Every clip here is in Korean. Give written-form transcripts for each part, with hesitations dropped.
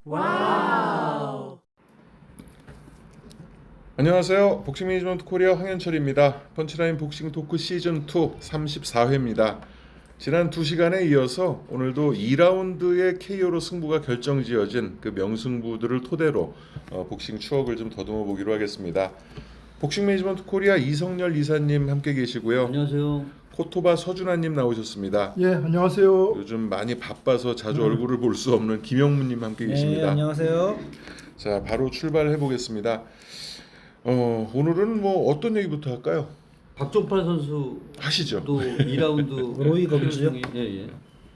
와우. 안녕하세요. 복싱 매니지먼트 코리아 황현철입니다. 펀치라인 복싱 토크 시즌 2 34회입니다. 지난 2시간에 이어서 오늘도 2라운드의 KO로 승부가 결정지어진 그 명승부들을 토대로 복싱 추억을 좀 더듬어 보기로 하겠습니다. 복싱 매니지먼트 코리아 이성열 이사님 함께 계시고요. 안녕하세요. 코토바 서준하님 나오셨습니다. 예, 안녕하세요. 요즘 많이 바빠서 자주 얼굴을 볼 수 없는 김영무님 함께 계십니다. 네, 안녕하세요. 자, 바로 출발해 보겠습니다. 오늘은 뭐 어떤 얘기부터 할까요? 박종팔 선수도 하시죠. 2라운드 로이 검지요? 예.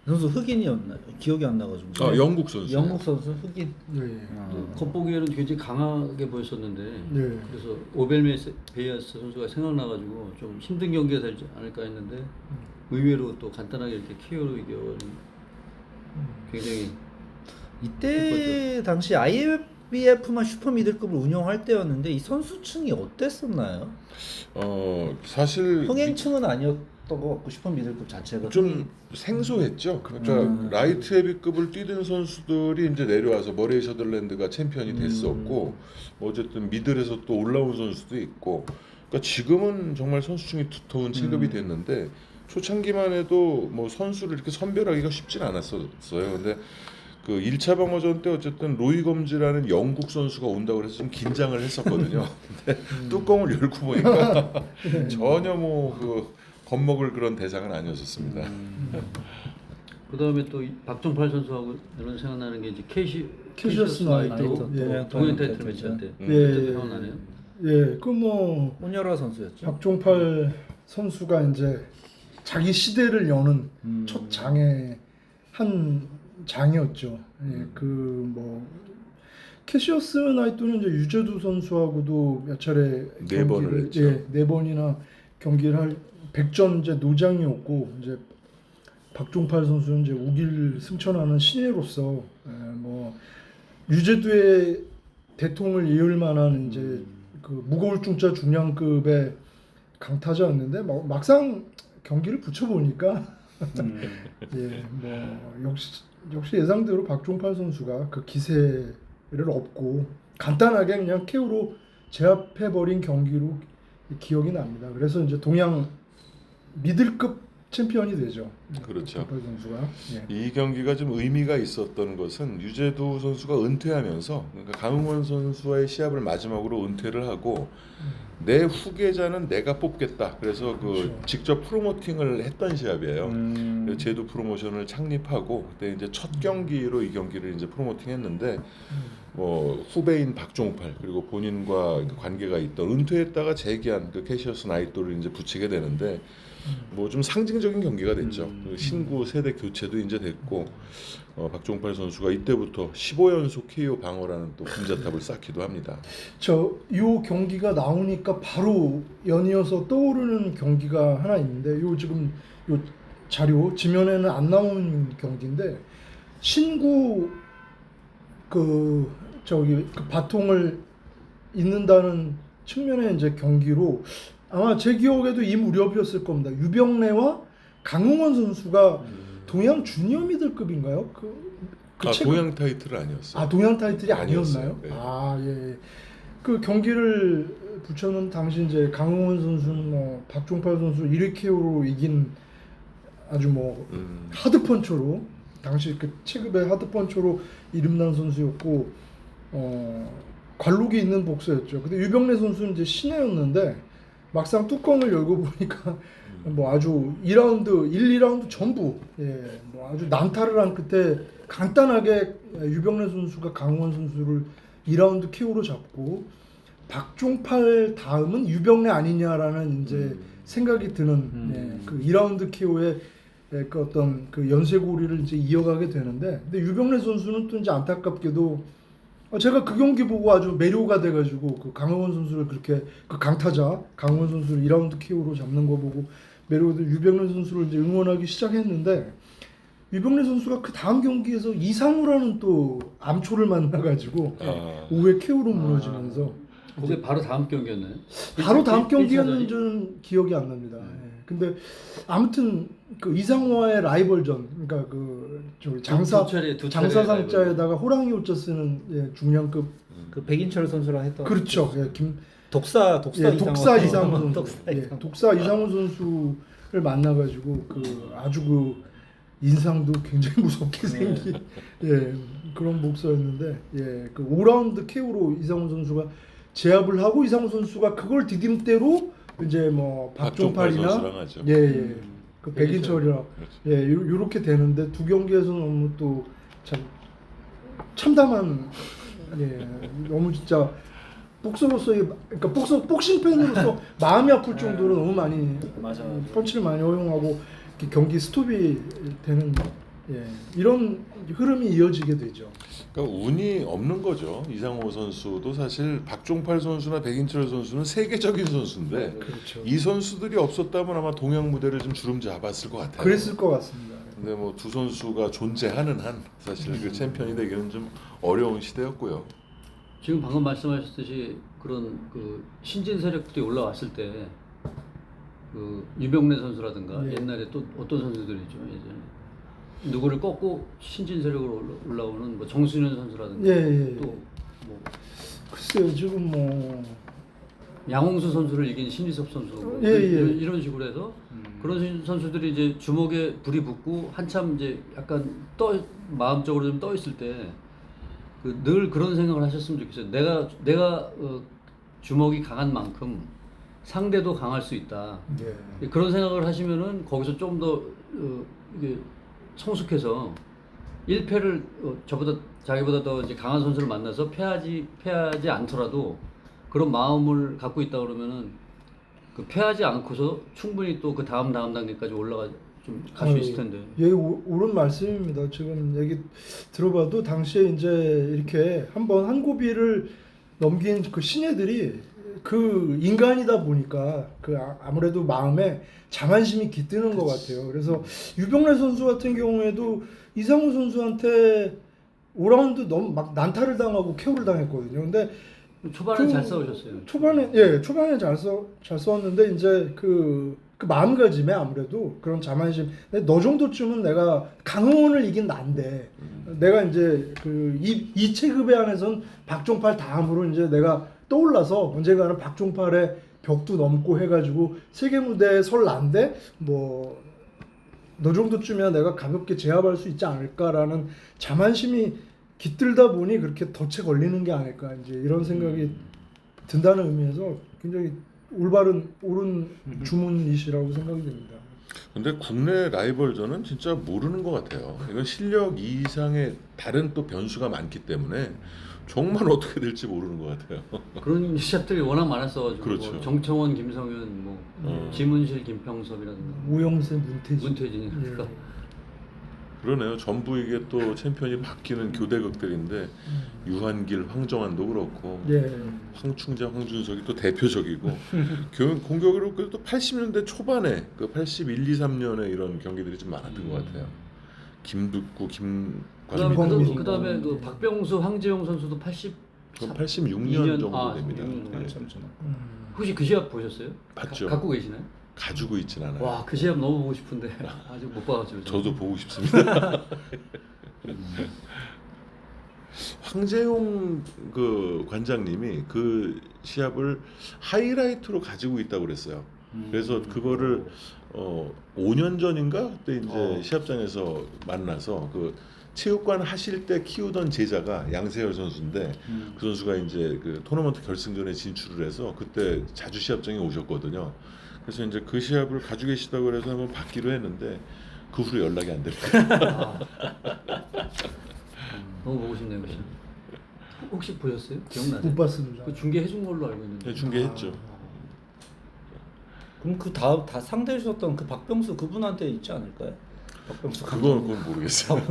선수 흑인이었나 기억이 안 나가지고. 영국 선수. 영국 선수 흑인. 네, 겉보기에는 굉장히 강하게 보였었는데 네. 그래서 오벨메스 베이아스 선수가 생각나가지고 좀 힘든 경기가 되지 않을까 했는데 의외로 또 간단하게 이렇게 KO로 이겨버린 굉장히 이때 당시 IBF만 슈퍼 미들급을 운영할 때였는데 이 선수층이 어땠었나요? 사실 흥행층은 아니었던 것 같고 슈퍼 미들급 자체가 좀 생소했죠. 그러니까 라이트 헤비급을 뛰던 선수들이 이제 내려와서 머레이 셔들랜드가 챔피언이 됐었고 어쨌든 미들에서 또 올라온 선수도 있고 그러니까 지금은 정말 선수층이 두터운 체급이 됐는데 초창기만 해도 뭐 선수를 이렇게 선별하기가 쉽진 않았었어요. 근데 그 1차 방어전 때 어쨌든 로이 검지라는 영국 선수가 온다고 해서 좀 긴장을 했었거든요. 근데 뚜껑을 열고 보니까 전혀 뭐 그 겁먹을 그런 대상은 아니었었습니다. 그다음에 또 박종팔 선수하고 이런 생각나는 게 이제 캐시어스 나이트. 예. 동현 타이틀 매치 때 예. 그때도 생각나네요. 예, 그 뭐 혼혈화 선수였죠. 박종팔 선수가 이제 자기 시대를 여는 첫 장의 한 장이었죠. 예, 그 뭐 캐시어스 나이트는 이제 유재두 선수하고도 몇 차례 네 번을 했죠. 예, 네 번이나 경기를 할 백전 이제 노장이었고 이제 박종팔 선수는 이제 우길 승천하는 신예로서 뭐 유재두의 대통을 이을 만한 이제 그 무거울 중자 중량급의 강타자였는데 막상 경기를 붙여보니까 예, 뭐 역시 예상대로 박종팔 선수가 그 기세를 업고 간단하게 그냥 KO로 제압해버린 경기로 기억이 납니다. 그래서 이제 동양 미들급 챔피언이 되죠. 그렇죠. 박종팔 선수가. 예. 이 경기가 좀 의미가 있었던 것은 유재두 선수가 은퇴하면서 그러니까 강흥원 선수와의 시합을 마지막으로 은퇴를 하고 내 후계자는 내가 뽑겠다. 그래서 그 그렇죠. 직접 프로모팅을 했던 시합이에요. 그래서 제두 프로모션을 창립하고 그때 이제 첫 경기로 이 경기를 이제 프로모팅했는데 뭐 후배인 박종팔 그리고 본인과 관계가 있던 은퇴했다가 재기한 그 캐시어스 나이토를 이제 붙이게 되는데 뭐 좀 상징적인 경기가 됐죠. 그 신구 세대 교체도 이제 됐고 박종팔 선수가 이때부터 15연속 KO 방어라는 또 금자탑을 쌓기도 합니다. 요 경기가 나오니까 바로 연이어서 떠오르는 경기가 하나 있는데 요 지금 요 자료 지면에는 안 나오는 경기인데 신구 그 바통을 잇는다는 측면의 이제 경기로 아마 제 기억에도 이 무렵이었을 겁니다. 유병래와 강흥원 선수가 동양 주니어 미들급인가요? 동양 타이틀은 아니었어요. 동양 타이틀이 아니었어요. 아니었나요? 네. 예. 그 경기를 붙여놓은 당시 이제 강흥원 선수는 뭐 박종팔 선수 1위 KO로 이긴 아주 뭐 하드펀처로 당시 그 체급의 하드펀처로 이름난 선수였고 관록이 있는 복서였죠. 근데 유병래 선수는 이제 신예였는데 막상 뚜껑을 열고 보니까 뭐 아주 2라운드, 1, 2라운드 전부 뭐 아주 난타를 한 끝에 간단하게 유병래 선수가 강원 선수를 2라운드 KO로 잡고 박종팔 다음은 유병래 아니냐라는 이제 생각이 드는 그 2라운드 KO의 그 어떤 그 연쇄고리를 이제 이어가게 되는데 근데 유병래 선수는 또 이제 안타깝게도 제가 그 경기 보고 아주 매료가 돼가지고 그 강흥원 선수를 그렇게 그 강타자 강흥원 선수를 2라운드 KO로 잡는 거 보고 매료가 돼 유병래 선수를 이제 응원하기 시작했는데 유병래 선수가 그 다음 경기에서 이상우라는 또 암초를 만나가지고 5회 KO로 무너지면서 그게 바로 다음 경기였나요? 바로 다음 1차전이? 경기였는지는 기억이 안 납니다. 근데 아무튼 그 이상호와의 라이벌전, 그러니까 그 저기 장사 두 차례 장사상자에다가 호랑이 옷자 쓰는 예, 중량급 그 백인철 선수랑 했던 그렇죠. 예, 독사 예, 독사 이상훈 선수, 독사 예, 독사 이상훈 선수를 만나가지고 그 아주 그 인상도 굉장히 무섭게 생긴 예, 그런 복서였는데 예, 그 5라운드 KO로 이상훈 선수가 제압을 하고 이상훈 선수가 그걸 디딤대로 이제 뭐 박종팔 박종팔이나 선수랑 하죠. 예, 예. 그 백인철이랑 예, 요렇게 되는데 두 경기에서 너무 또 참 참담한 예, 너무 진짜 복서로서의 그러니까 복싱 팬으로서 마음이 아플 정도로 너무 많이 맞아. 펀치를 많이 허용하고 이렇게 경기 스톱이 되는 예, 이런 흐름이 이어지게 되죠. 그러니까 운이 없는 거죠. 이상호 선수도 사실 박종팔 선수나 백인철 선수는 세계적인 선수인데 그렇죠. 이 선수들이 없었다면 아마 동양 무대를 좀 주름 잡았을 것 같아요. 그랬을 것 같습니다. 근데 뭐 두 선수가 존재하는 한 사실 그 챔피언이 되기는 좀 어려운 시대였고요. 지금 방금 말씀하셨듯이 그런 그 신진 세력들이 올라왔을 때 그 유병래 선수라든가 네. 옛날에 또 어떤 선수들이 있죠 예전에 누구를 꺾고 신진 세력으로 올라오는 뭐 정순현 선수라든가 예, 예. 또 뭐 글쎄요 지금 뭐 양홍수 선수를 이긴 신지섭 선수 뭐 예, 예. 이런 식으로 해서 그런 선수들이 이제 주먹에 불이 붙고 한참 이제 약간 마음적으로 좀 떠 있을 때 그 늘 그런 생각을 하셨으면 좋겠어요. 내가 주먹이 강한 만큼 상대도 강할 수 있다. 예. 그런 생각을 하시면은 거기서 좀 더 이게 성숙해서 1패를 자기보다 더 이제 강한 선수를 만나서 패하지 않더라도 그런 마음을 갖고 있다 그러면은 그 패하지 않고서 충분히 또 그 다음 단계까지 좀 갈 수 있을 텐데. 예, 옳은 말씀입니다. 지금 얘기 들어봐도 당시에 이제 이렇게 한번 한 고비를 넘긴 그 신예들이 그 인간이다 보니까 그 아무래도 마음에 자만심이 깃드는 것 같아요. 그래서 유병래 선수 같은 경우에도 이상우 선수한테 5라운드 너무 막 난타를 당하고 KO를 당했거든요. 근데 초반에 그 잘 싸우셨어요. 초반에 잘 싸웠는데 이제 그 마음가짐에 아무래도 그런 자만심. 너 정도쯤은 내가 강흥원을 이긴 난데 내가 이제 그 이 체급에 한해선 박종팔 다음으로 이제 내가 떠올라서 언젠가는 박종팔의 벽도 넘고 해가지고 세계 무대에 설 난데 뭐 너 정도쯤이야 내가 가볍게 제압할 수 있지 않을까라는 자만심이 깃들다 보니 그렇게 덫에 걸리는 게 아닐까 이제 이런 생각이 든다는 의미에서 굉장히 옳은 주문이시라고 생각이 됩니다. 근데 국내 라이벌전은 진짜 모르는 것 같아요. 이건 실력 이상의 다른 또 변수가 많기 때문에 정말 어떻게 될지 모르는 것 같아요. 그런 시합들이 워낙 많았어가지고 그렇죠. 뭐 정청원, 김성현, 뭐 지문실, 김평섭이라든가 우영세, 문태진. 그러니까 그러네요. 전부 이게 또 챔피언이 바뀌는 교대극들인데 유한길, 황정환도 그렇고 예. 황충자, 황준석이 또 대표적이고 공격으로 또 80년대 초반에 그 81, 2, 3년에 이런 경기들이 좀 많았던 것 같아요. 김득구, 김광민, 그다음에 그 박병수, 황재용 선수도 86년 정도 됩니다. 네. 혹시 그 시합 보셨어요? 봤죠. 갖고 계시나요? 가지고 있진 않아요. 와, 그 시합 너무 보고 싶은데 아직 못 봐가지고. 저도 보고 싶습니다. 황재용 그 관장님이 그 시합을 하이라이트로 가지고 있다고 그랬어요. 그래서 그거를 5년 전인가 그때 이제 시합장에서 만나서 그 체육관 하실 때 키우던 제자가 양세열 선수인데 그 선수가 이제 그 토너먼트 결승전에 진출을 해서 그때 자주 시합장에 오셨거든요. 그래서 이제 그 시합을 가지고 계시다고 그래서 한번 받기로 했는데 그 후로 연락이 안 됩니다. 너무 보고 싶네요, 그 시합. 혹시 보셨어요? 기억나세요? 못 봤습니다. 그 중계해준 걸로 알고 있는데. 네, 중계했죠. 그럼 그 다음 다 상대해주셨던 그 박병수 그분한테 있지 않을까요? 박병수 그건 모르겠어요.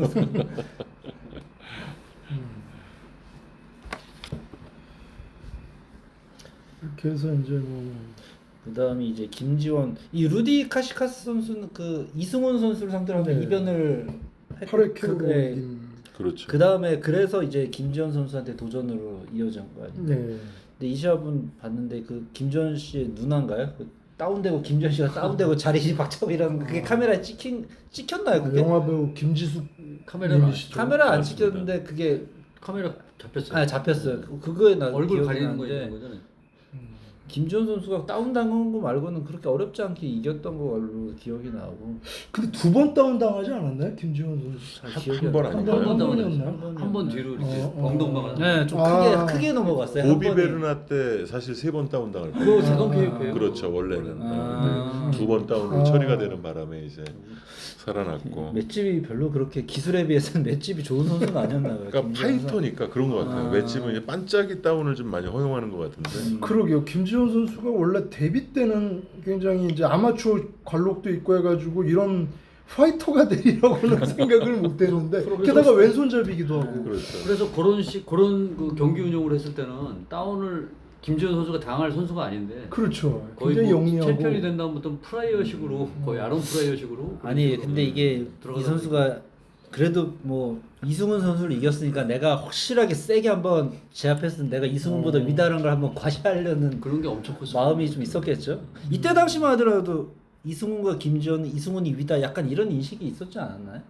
이렇게 해서 이제 뭐 그다음에 이제 김지원 이 루디 카시카스 선수는 그 이승훈 선수를 상대로 하는 네. 이변을 8회 KO로 네. 이긴 그렇죠. 그다음에 그래서 이제 김지원 선수한테 도전으로 이어진 거 아니에요? 네. 근데 이 시합은 봤는데 그 김지원 씨의 누나인가요? 그 다운되고 김지원 씨가 다운되고 자리 박차고 이런 그게 카메라에 찍혔나요? 그게? 영화 배우 김지숙 카메라는 님이시죠? 카메라 안 맞습니다. 찍혔는데 그게 카메라 잡혔어요. 아 잡혔어요. 그거에 나 얼굴 기억이 가리는 거 나는데 있는 거잖아요. 김지원 선수가 다운당한 거 말고는 그렇게 어렵지 않게 이겼던 걸로 기억이 나고 근데 2번 다운 당하지 않았나요? 김지원 선수. 잘 기억이 한 번 안 아닌가요? 한 한번 번이었나요? 한번 뒤로 이렇게 어, 엉덩방아. 네, 좀 아. 크게 넘어갔어요. 한 고비 번이. 베르나 때 사실 3번 다운 당할 그거 뻔. 자동 PF예요. 그렇죠 원래는. 아. 2번 다운으로 아. 처리가 되는 바람에 이제 살아났고. 맷집이 별로 그렇게 기술에 비해서는 맷집이 좋은 선수는 아니었나 봐요. 그러니까 김지원 선수. 파이터니까 그런 것 같아요. 아. 맷집은 이제 반짝이 다운을 좀 많이 허용하는 것 같은데. 그러게요. 김지원 선수가 원래 데뷔 때는 굉장히 이제 아마추어 관록도 있고 해가지고 이런 파이터가 되리라고는 생각을 못했는데 게다가 왼손잡이기도 하고. 그렇죠. 그래서 그런 그 경기 운영을 했을 때는 다운을 김지현 선수가 당할 선수가 아닌데 그렇죠. 거의 굉장히 뭐 영리하고. 챔피언이 된 다음부터 프라이어식으로 거의 아론 프라이어식으로 아니 근데 이게 이 들어가다 선수가 그래도 뭐 이승훈 선수를 이겼으니까 내가 확실하게 세게 한번 제압했으면 내가 이승훈보다 위다른 걸 한번 과시하려는 그런 게 엄청 컸어요. 마음이 좀 있었겠죠. 이때 당시만 하더라도 이승훈과 김지원, 이승훈이 위다 약간 이런 인식이 있었지 않았나요?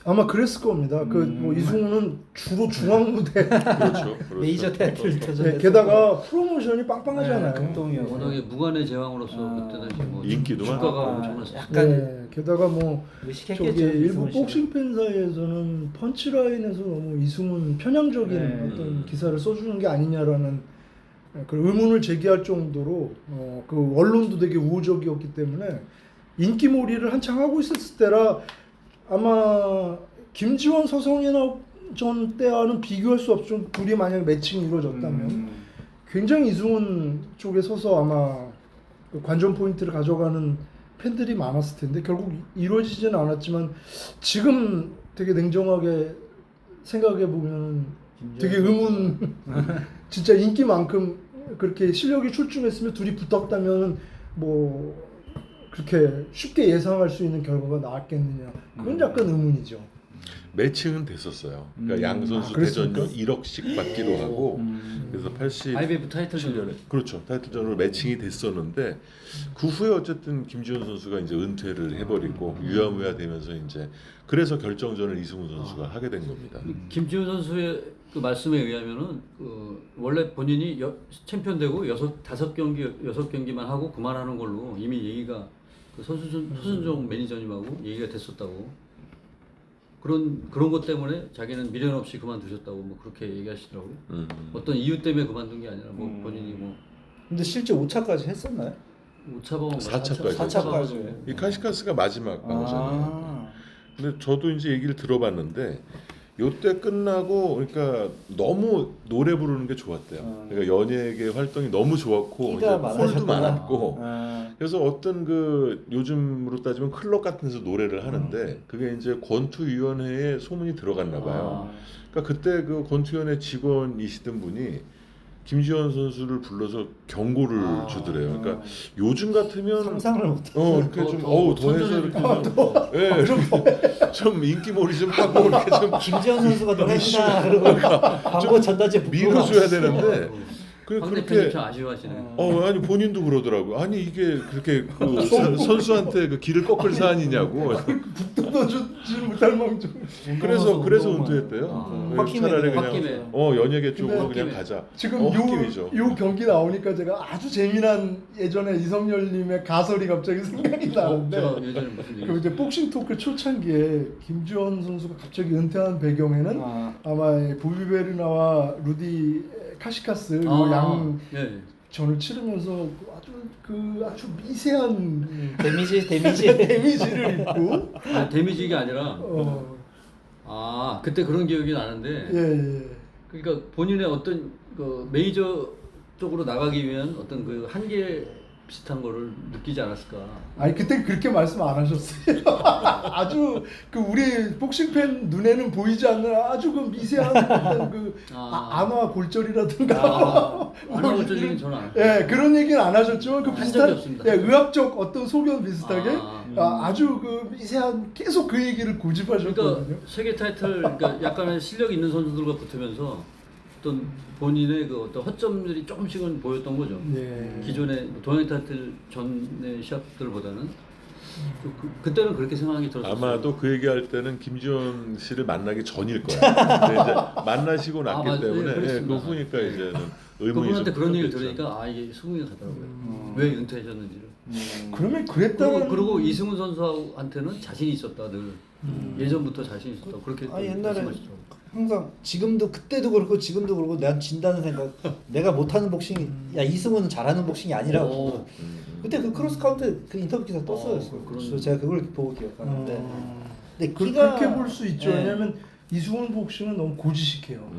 아마 그랬을 겁니다. 그 뭐 이승우는 주로 중앙 무대. 그렇죠. 메이저 타이틀 도전. 네, 게다가 프로모션이 빵빵하잖아요. 금동이요. 워낙에 무관의 제왕으로서 아. 그때 당시 뭐 인기도 주가가 많았고. 엄청났어요. 약간 네, 게다가 뭐 의식했겠죠. 저기 일부 이승훈 씨는. 복싱 팬 사이에서는 펀치라인에서 너무 이승훈 편향적인 네. 어떤 기사를 써주는 게 아니냐라는 그 의문을 제기할 정도로 그 언론도 되게 우호적이었기 때문에 인기몰이를 한창 하고 있었을 때라 아마 김지원 서성현 전 때와는 비교할 수 없죠. 둘이 만약 매칭이 이루어졌다면 굉장히 이승훈 쪽에 서서 아마 그 관전 포인트를 가져가는 팬들이 많았을 텐데 결국 이루어지지는 않았지만 지금 되게 냉정하게 생각해 보면 되게 의문 진짜 인기만큼 그렇게 실력이 출중했으면 둘이 붙었다면 뭐 그렇게 쉽게 예상할 수 있는 결과가 나왔겠느냐 그건 약간 의문이죠. 매칭은 됐었어요. 그러니까 양 선수 그랬습니까? 대전료 1억씩 받기로 하고 그래서 87년에 IBF 타이틀전에 그렇죠. 타이틀전으로 매칭이 됐었는데 그 후에 어쨌든 김지훈 선수가 이제 은퇴를 해버리고 유야무야 되면서 이제 그래서 결정전을 이승훈 선수가 하게 된 겁니다. 김지훈 선수의 그 말씀에 의하면은 그 원래 본인이 챔피언 되고 6경기만 하고 그만하는 걸로 이미 얘기가 그 서순종 매니저님하고 얘기가 됐었다고. 그런 것 때문에 자기는 미련 없이 그만두셨다고 뭐 그렇게 얘기하시더라고요. 어떤 이유 때문에 그만둔 게 아니라 뭐 본인이 뭐 근데 실제 5차까지 했었나요? 5차범 4차까지. 4차까지. 이 카시카스가 마지막 방어전이에요. 근데 저도 이제 얘기를 들어봤는데 요때 끝나고 그러니까 너무 노래 부르는 게 좋았대요. 그러니까 연예계 활동이 너무 좋았고 이제 끼가 홀도 많으셨구나. 많았고 아. 그래서 어떤 그 요즘으로 따지면 클럽 같은 데서 노래를 하는데 그게 이제 권투위원회에 소문이 들어갔나 봐요. 그러니까 그때 그 권투위원회 직원이시던 분이 김지원 선수를 불러서 경고를 주더래요. 그러니까 요즘 같으면 상상을 못. 이렇게 좀 더 해서 이렇게 좀 인기몰이 좀 하고 이렇게 좀 김지현 선수가 노래한다 그러고 광고 전단지 밀어줘야 되는데 황대표님 그렇게 참 아쉬워하시네. 아니 본인도 그러더라고. 아니 이게 그렇게 그 선수한테 그 길을 꺾을 사안이냐고. 뜯어주지 못할 망정. 그래서 은퇴했대요. 차라리 홧김에. 그냥 연예계 쪽으로 근데 그냥 홧김에. 가자. 지금 홧김이죠. 요 경기 나오니까 제가 아주 재미난 예전에 이성열님의 가설이 갑자기 생각이 나는데 제가 예전에 무슨 그 얘기 이제 복싱 토크 초창기에 김지원 선수가 갑자기 은퇴한 배경에는 아마 보비베르나와 루디 카시카스 양 예. 전을 치르면서 아주 미세한 데미지 데미지를 입고 데미지가 아니라 그때 그런 기억이 나는데 예. 그러니까 본인의 어떤 그 메이저 쪽으로 나가기 위한 어떤 그 한계 비슷한 거를 느끼지 않았을까. 아니 그때 그렇게 말씀 안 하셨어요. 아주 그 우리 복싱 팬 눈에는 보이지 않는 아주 그 미세한 어떤 그 안화 골절이라든가 안화 골절은 저는 안 했어요. 예 그런 얘기는 안 하셨지만 그 한 비슷한 적이 없습니다. 예, 의학적 어떤 소견 비슷하게 아주 그 미세한 계속 그 얘기를 고집하셨거든요. 그러니까 세계 타이틀 그러니까 약간의 실력 있는 선수들과 붙으면서 어떤 본인의 그 어떤 허점들이 조금씩은 보였던 거죠. 네. 기존의 동양 타이틀 전의 시합들보다는 그때는 그렇게 생각이 들었어요. 아마도 그 얘기할 때는 김지원 씨를 만나기 전일 거야. 근데 이제 만나시고 났기 맞- 네, 때문에 그 그렇습니다. 후니까 이제는 의문이 그분한테 좀 그런 얘기를 크겠죠. 들으니까 이게 수긍이 가더라고요. 왜 은퇴하셨는지를. 그러면 그랬다면 그리고 이승훈 선수한테는 자신이 있었다 늘. 예전부터 자신 있었다. 그렇게 아 옛날에 말씀하시더라고요. 항상 지금도 그때도 그렇고 지금도 그렇고 난 진다는 생각. 내가 못하는 복싱, 야 이승훈은 잘하는 복싱이 아니라고. 그때 그 크로스 카운트 그 인터뷰 기사 떴어요. 그래서 제가 그걸 보고 기억하는데. 근데 키가 그렇게 볼 수 있죠. 네. 왜냐하면 이승훈 복싱은 너무 고지식해요.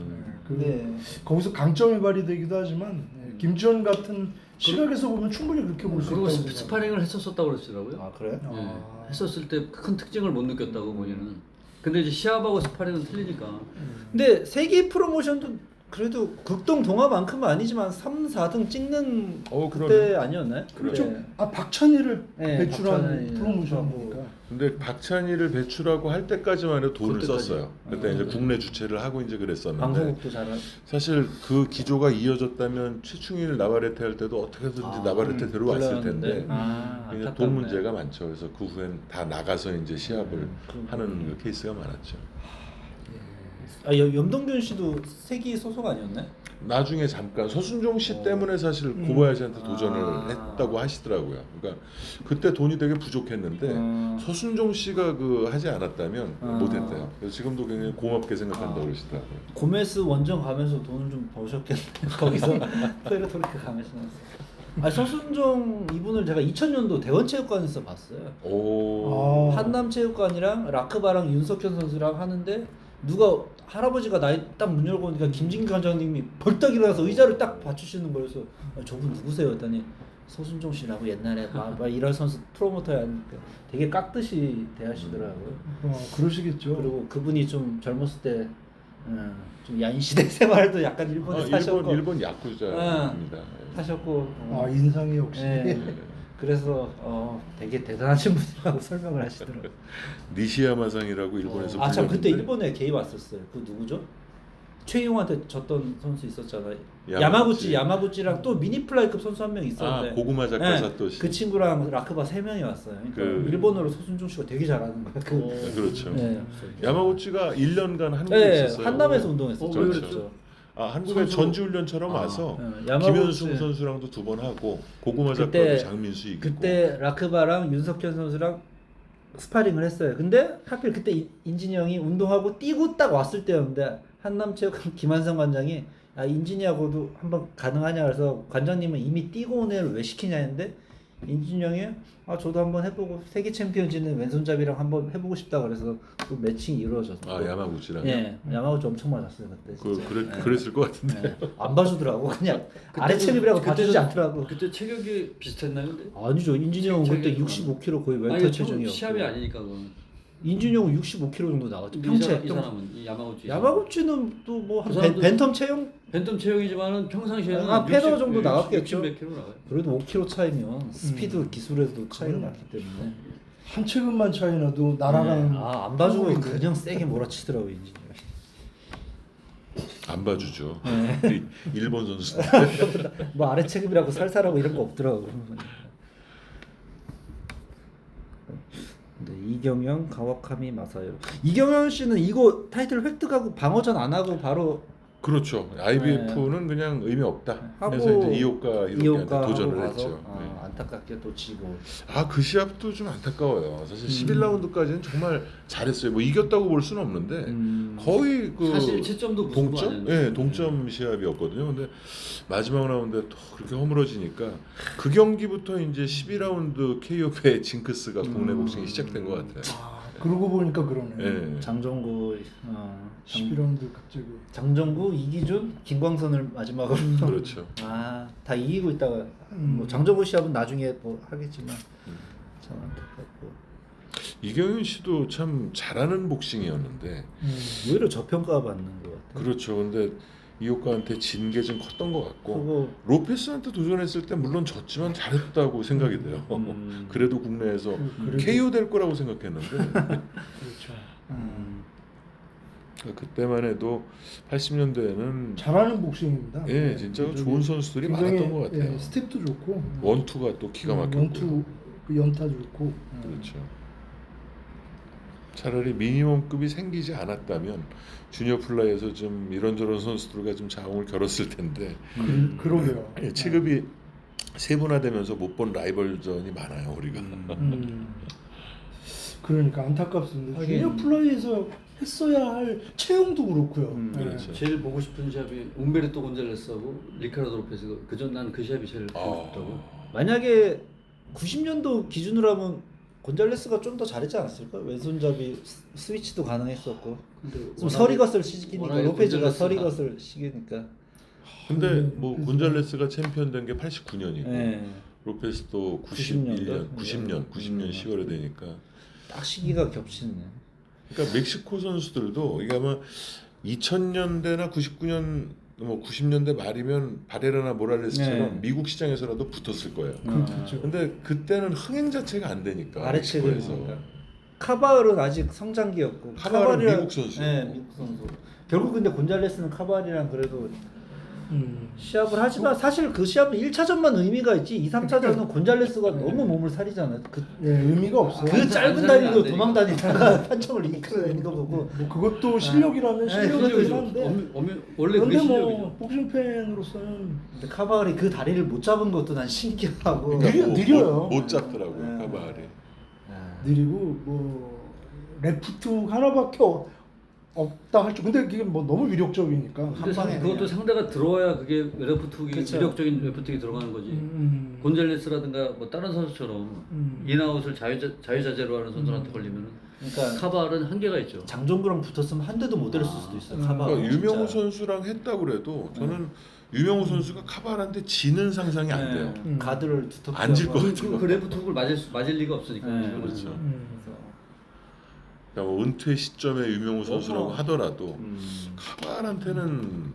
네. 거기서 강점이 발휘되기도 하지만 김지원 같은 시각에서 보면 충분히 그렇게 볼 수 그리고 있다고 생각해요. 스파링을 했었었다고 그러시더라고요. 아 그래요? 예. 했었을 때 큰 특징을 못 느꼈다고 본인은. 근데 이제 시합하고 스파링은 틀리니까. 근데 세계 프로모션도 그래도 극동 동화만큼은 아니지만 3, 4등 찍는 그러네. 그때 아니었나요? 그렇죠. 그때. 아 박찬희를 네, 배출한 박찬희. 프로모션이니까. 근데 박찬희를 배출하고 할 때까지만 해도 돈을 그때까지. 썼어요. 그때 이제 국내 주최를 하고 이제 그랬었는데 방송국도 잘한. 사실 그 기조가 이어졌다면 최충일 나바레테 할 때도 어떻게든지 나바레테 데려왔을 텐데 아, 그냥 안타깝네. 돈 문제가 많죠. 그래서 그 후엔 다 나가서 이제 시합을 하는 그 케이스가 많았죠. 아 염동균 씨도 세기 소속 아니었나요? 나중에 잠깐 서순종 씨 때문에 사실 고바야시한테 도전을 아. 했다고 하시더라고요. 그러니까 그때 돈이 되게 부족했는데 서순종 씨가 그 하지 않았다면 못했대요. 그래서 지금도 굉장히 고맙게 생각한다고 그러시더라고요. 고메스 원정 가면서 돈을 좀 버셨겠네. 거기서 푸에르토리코 가면서. 아 서순종 이분을 제가 2000년도 대원체육관에서 봤어요. 오. 한남체육관이랑 라크바랑 윤석현 선수랑 하는데 누가 할아버지가 나이 딱 문 열고 오니까 김진기 관장님이 벌떡 일어나서 의자를 딱 받치시는 거여서 저분 누구세요? 했더니 서순종 씨라고 옛날에 막 이런 선수 프로모터였는데 되게 깍듯이 대하시더라고요. 그러시겠죠. 그리고 그분이 좀 젊었을 때 좀 야인시대 생활도 약간 일본에 사셨고 일본 야쿠자입니다. 하셨고 인상이 역시. 네. 그래서 되게 대단하신 분이라고 설명을 하시더라고요. 니시야마상이라고 일본에서 참 그때 불렸는데 일본에 개입 왔었어요. 그 누구죠? 최용한테 졌던 선수 있었잖아요. 야마구치. 야마구치랑 또 미니플라이급 선수 한 명 있었는데. 고구마 작가 사토시. 그 친구랑 라크바 3명이 왔어요. 그러니까 일본어로 서순종 씨가 되게 잘하는 거야. 그렇죠. 네. 야마구치가 1년간 한국에 네, 있었어요. 한남에서 운동했었죠. 그렇죠. 한국에 전지훈련처럼 와서 야마구치. 김현승 선수랑도 2번 하고 고구마 그때- 작가도 장민수 이기고. 그때 라크바랑 윤석현 선수랑 스파링을 했어요. 근데 하필 그때 인진이 형이 운동하고 뛰고 딱 왔을 때였는데 한남체육관 김한성 관장이 인진이하고도 한번 가능하냐 그래서 관장님은 이미 뛰고 온 애를 왜 시키냐 했는데 인진이 형이 저도 한번 해보고 세계 챔피언지는 왼손잡이랑 한번 해보고 싶다 그래서 그 매칭이 이루어졌어요. 야마구치랑. 예, 야마구치 엄청 맞았어요 그때. 진짜. 그랬을 것 같은데. 안 봐주더라고 그냥 아래 체급이라고 봐주지 않더라고. 그때 체격이 비슷했나요? 근데? 아니죠. 인진이 형은 그때 체격이- 65kg 거의 웰터 아니, 체중이었고. 시합이 아니니까 그건. 인준이 형은 65kg 정도 나왔죠. 이 평체. 사람은 이 야마구치. 야마구치는 또 뭐 한 그 사람도- 벤텀 체형 벤텀 체형이지만은 평상시에는 한 패더 정도 나갔겠죠. 60 몇 킬로 나가요. 그래도 5kg 차이면 스피드 기술에서도 차이가 나기 때문에. 한 체급만 차이 나도 날아가는. 안 봐주고 한국인데. 그냥 세게 몰아치더라고 인준이. 안 봐주죠. 일본 선수. 뭐 아래 체급이라고 살살하고 이런 거 없더라고. 네, 이경영, 가와카미, 마사요. 이경영 씨는 이거 타이틀 획득하고 방어전 안 하고 바로 그렇죠. IBF는 그냥 의미 없다. 하고 그래서 이제 이오카 이렇게 하고 도전을 가서, 했죠. 네. 안타깝게 또 지고. 그 시합도 좀 안타까워요. 사실 11라운드까지는 정말 잘했어요. 뭐 이겼다고 볼 수는 없는데 거의 그 사실 채점도 무슨 거 동점? 아니었나요? 네, 동점 시합이었거든요. 근데 마지막 라운드에 또 그렇게 허물어지니까 그 경기부터 이제 12라운드 KO의 징크스가 국내 복싱이 시작된 것 같아요. 그러고 보니까 그러네. 네. 장정구, 11라운드 갑자기. 장정구, 이기준, 김광선을 마지막으로. 그렇죠. 다 이기고 있다가 뭐 장정구 시합은 나중에 뭐 하겠지만 참 안타깝고. 이경윤 씨도 참 잘하는 복싱이었는데 오히려 저평가 받는 것 같아요. 그렇죠. 근데 이오카한테 진 게 좀 컸던 것 같고 그거 로페스한테 도전했을 때 물론 졌지만 잘했다고 생각이 돼요. 그래도 국내에서 그래도- KO 될 거라고 생각했는데 그렇죠. 그때만 해도 80년대에는 잘하는 복싱입니다. 예, 진짜 저기 좋은 선수들이 굉장히, 많았던 것 같아요. 예, 스텝도 좋고 원투가 또 기가 막혔고. 원투 그 연타 좋고. 그렇죠. 차라리 미니멈급이 생기지 않았다면 주니어 플라이에서 좀 이런저런 선수들과 좀 자웅을 겨뤘을 텐데 그러게요. 예, 체급이 세분화되면서 못 본 라이벌전이 많아요 우리가. 그러니까 안타깝습니다. 하긴. 주니어 플라이에서 했어야 할 체형도 그렇고요. 예. 그렇죠. 제일 보고 싶은 시합이 움베르토 곤잘레스하고 리카르도 로페스. 그전 난 그 시합이 제일 보고 싶다고. 만약에 90년도 기준으로 하면 곤잘레스가 좀 더 잘했지 않았을까? 왼손잡이 스위치도 가능했었고 근데 좀 워낙에- 서리것을 시키니까 워낙에 로페즈가 곤잘레스가- 서리것을 시키니까 근데 네, 뭐 그래서- 곤잘레스가 챔피언 된 게 89년이고 예. 로페스도 90년도? 90년 10월에 되니까 딱 시기가 겹치네. 그러니까 멕시코 선수들도 이게 아마 2000년대나 99년 뭐 90년대 말이면 바레라나 모랄레스처럼 네. 미국 시장에서라도 붙었을 거예요. 그렇죠. 근데 그때는 흥행 자체가 안 되니까 아래체가 멕시코에서. 되니까. 카바을은 아직 성장기였고 카바을은 카바알이랑- 미국 선수. 네, 미국 선수. 결국 근데 곤잘레스는 카바알이랑 그래도 시합을 하지만 사실 그 시합은 1차전만 의미가 있지 2, 3차전은 곤잘레스가 너무 몸을 살리잖아. 그 예, 의미가 없어요. 그 안 짧은 살리면 다리로 안 되니까. 도망 다니다가 판정을 이기는 거 보고 뭐 그것도 실력이라면 네, 실력이긴 실력이죠. 한데 원래 그게 그런데 실력이죠. 뭐 복싱 팬으로서는 근데 카바알이 그 다리를 못 잡은 것도 난 신기하고 느려요. 못 잡더라고요 네. 카바알이. 느리고 뭐 레프트 하나밖에 없다 할 줄. 근데 그게 뭐 너무 위력적이니까. 근데 한 방에 그것도 그냥. 상대가 들어와야 그게 레프트훅이 그쵸. 위력적인 레프트훅이 들어가는 거지. 곤잘레스라든가 뭐 다른 선수처럼 인아웃을 자유자재로 하는 선수한테 걸리면은 그러니까 카바알은 한계가 있죠. 장종구랑 붙었으면 한 대도 못 때렸을 수도 있어. 카바알. 그러니까 유명우 선수랑 했다고 그래도 저는 유명우 선수가 카바알한테 지는 상상이 안 돼요. 가드를 두텁게 안질 하고. 것 같아요. 그 레프트훅을 맞을 리가 없으니까. 네, 그렇죠. 그래서 그러니까 뭐 은퇴 시점에 유명우 선수라고 하더라도 음. 카바알한테는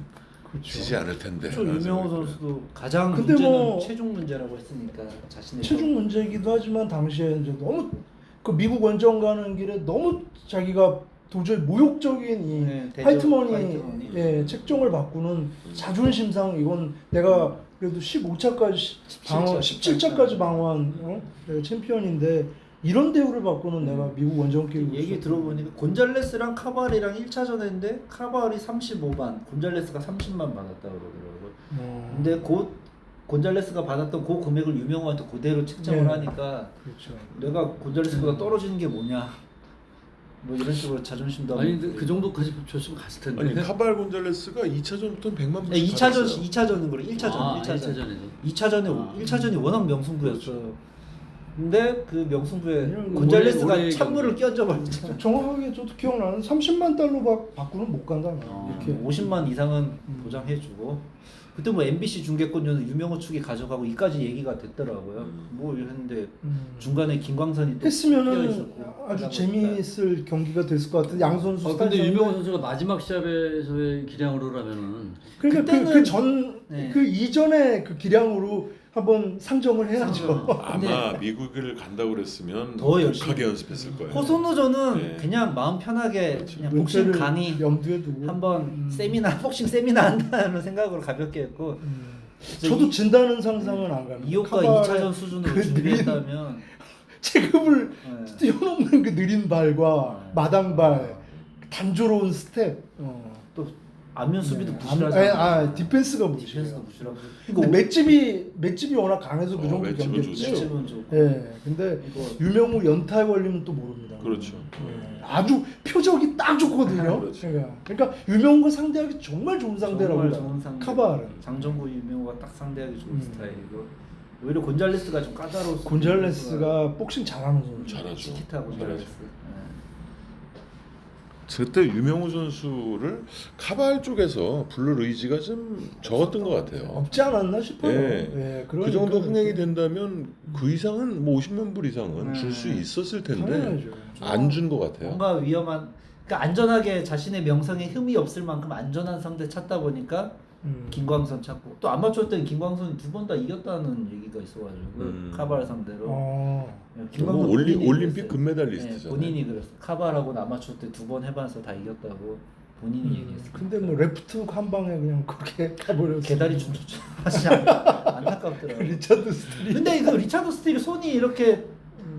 지지 않을 텐데. 저 유명호 선수도 가장 근데 문제는 뭐 체중 문제라고 했으니까 자신의 체중 문제이기도 하지만 당시에 이제 너무 그 미국 원정 가는 길에 너무 자기가 도저히 모욕적인 이 네, 대접, 화이트머니 화이트머니. 예, 책정을 바꾸는 자존심상 이건 내가 그래도 15차까지 17차, 17차까지 방어한 내가 챔피언인데 이런 대우를 받고는 내가 미국 원정길을 얘기 들어보니까 곤잘레스랑 카바알이랑 1차전 했는데 카바알이 35만, 곤잘레스가 30만 받았다 그러더라고요. 근데 곧 곤잘레스가 받았던 그 금액을 유명호한테 그대로 책정을 네. 하니까 그렇죠. 내가 곤잘레스보다 떨어지는 게 뭐냐 뭐 이런 식으로 자존심도 아니 한번 근데 그 정도까지 줬으면 갔을 텐데. 아니 카바알 곤잘레스가 2차전부터는 100만 불. 네, 2차전은 그래 1차전 아, 1차전 1차전에서. 1차전이 워낙 명승부였어. 근데 그 명승부에 그냥 곤잘레스가 올해 찬물을 경기. 끼얹어 버렸잖아. 정확하게 저도 기억나는 30만 달러 받고는 못 간다. 이렇게 50만 이상은 보장해주고 그때 뭐 MBC 중계권료는 유명호 측이 가져가고 이까지 얘기가 됐더라고요. 뭐 이랬는데 중간에 김광선이 또 했으면은 끼어있었고 아주 하다 보니까. 재미있을 경기가 됐을 것 같은 양 선수. 근데 스타일인데 유명호 선수가 마지막 시합에서의 기량으로라면은 그러니까 그때는- 그 전 네. 그 이전에 그 기량으로 한번 상정을 해야죠. 아마 미국을 간다고 그랬으면 더 열심히. 독하게 연습했을 거예요. 호소노조는 네. 그냥 마음 편하게 그냥 복싱 은퇴를 강의 염두에 두고 한번 세미나 복싱 세미나 한다는 생각으로 가볍게 했고 저도 진다는 상상은 안 갑니다. 이호가 카바의 2차전 수준으로 그 준비했다면 체급을 네. 뛰어넘는 그 느린 발과 네. 마당발 단조로운 스텝. 또 안면 수비도 네. 부실하잖아. 디펜스가 디펜스도 무시해요. 부실하고. 근데 맷집이 워낙 강해서 그 정도 맷집은 경기했죠. 좋죠. 맷집은 좋고. 예. 근데 이거 유명우 연타에 걸리면 또 모릅니다. 그렇죠. 예. 아주 표적이 딱 좋거든요. 그렇죠. 그러니까 유명우가 상대하기 정말 좋은 상대라고 정말 봐요. 좋은 상대. 카바알은. 장정구 유명호가 딱 상대하기 좋은 스타일이고 오히려 곤잘레스가 좀 까다로워. 곤잘레스가 복싱 잘하는 선수. 잘하죠. 치키타 곤잘레스. 그때 유명우 선수를 카바알 쪽에서 부를 의지가 좀 적었던 것 같아요. 없지 않았나 싶어요. 예. 예, 그 정도 그러니까 흥행이 된다면 그 이상은 뭐 50만 불 이상은 줄 수 있었을 텐데 당연하죠. 안 준 것 같아요. 뭔가 위험한, 그러니까 안전하게 자신의 명성에 흠이 없을 만큼 안전한 상대 찾다 보니까 김광선 찾고 또 아마추어 때는 김광선이 2번 다 이겼다는 얘기가 있어가지고 카바알 상대로. 뭐 본인이 올림픽 그랬어요. 금메달리스트잖아요. 네, 본인이 그랬어. 카바알하고 아마추어 때 2번 해봐서 다 이겼다고. 본인이 얘기했어요. 근데 뭐 레프트 한 방에 그냥 그렇게 가버렸어. 개다리 춤 안타깝더라고. 리차드 스트리. 근데 그 리차드 스틸이 손이 이렇게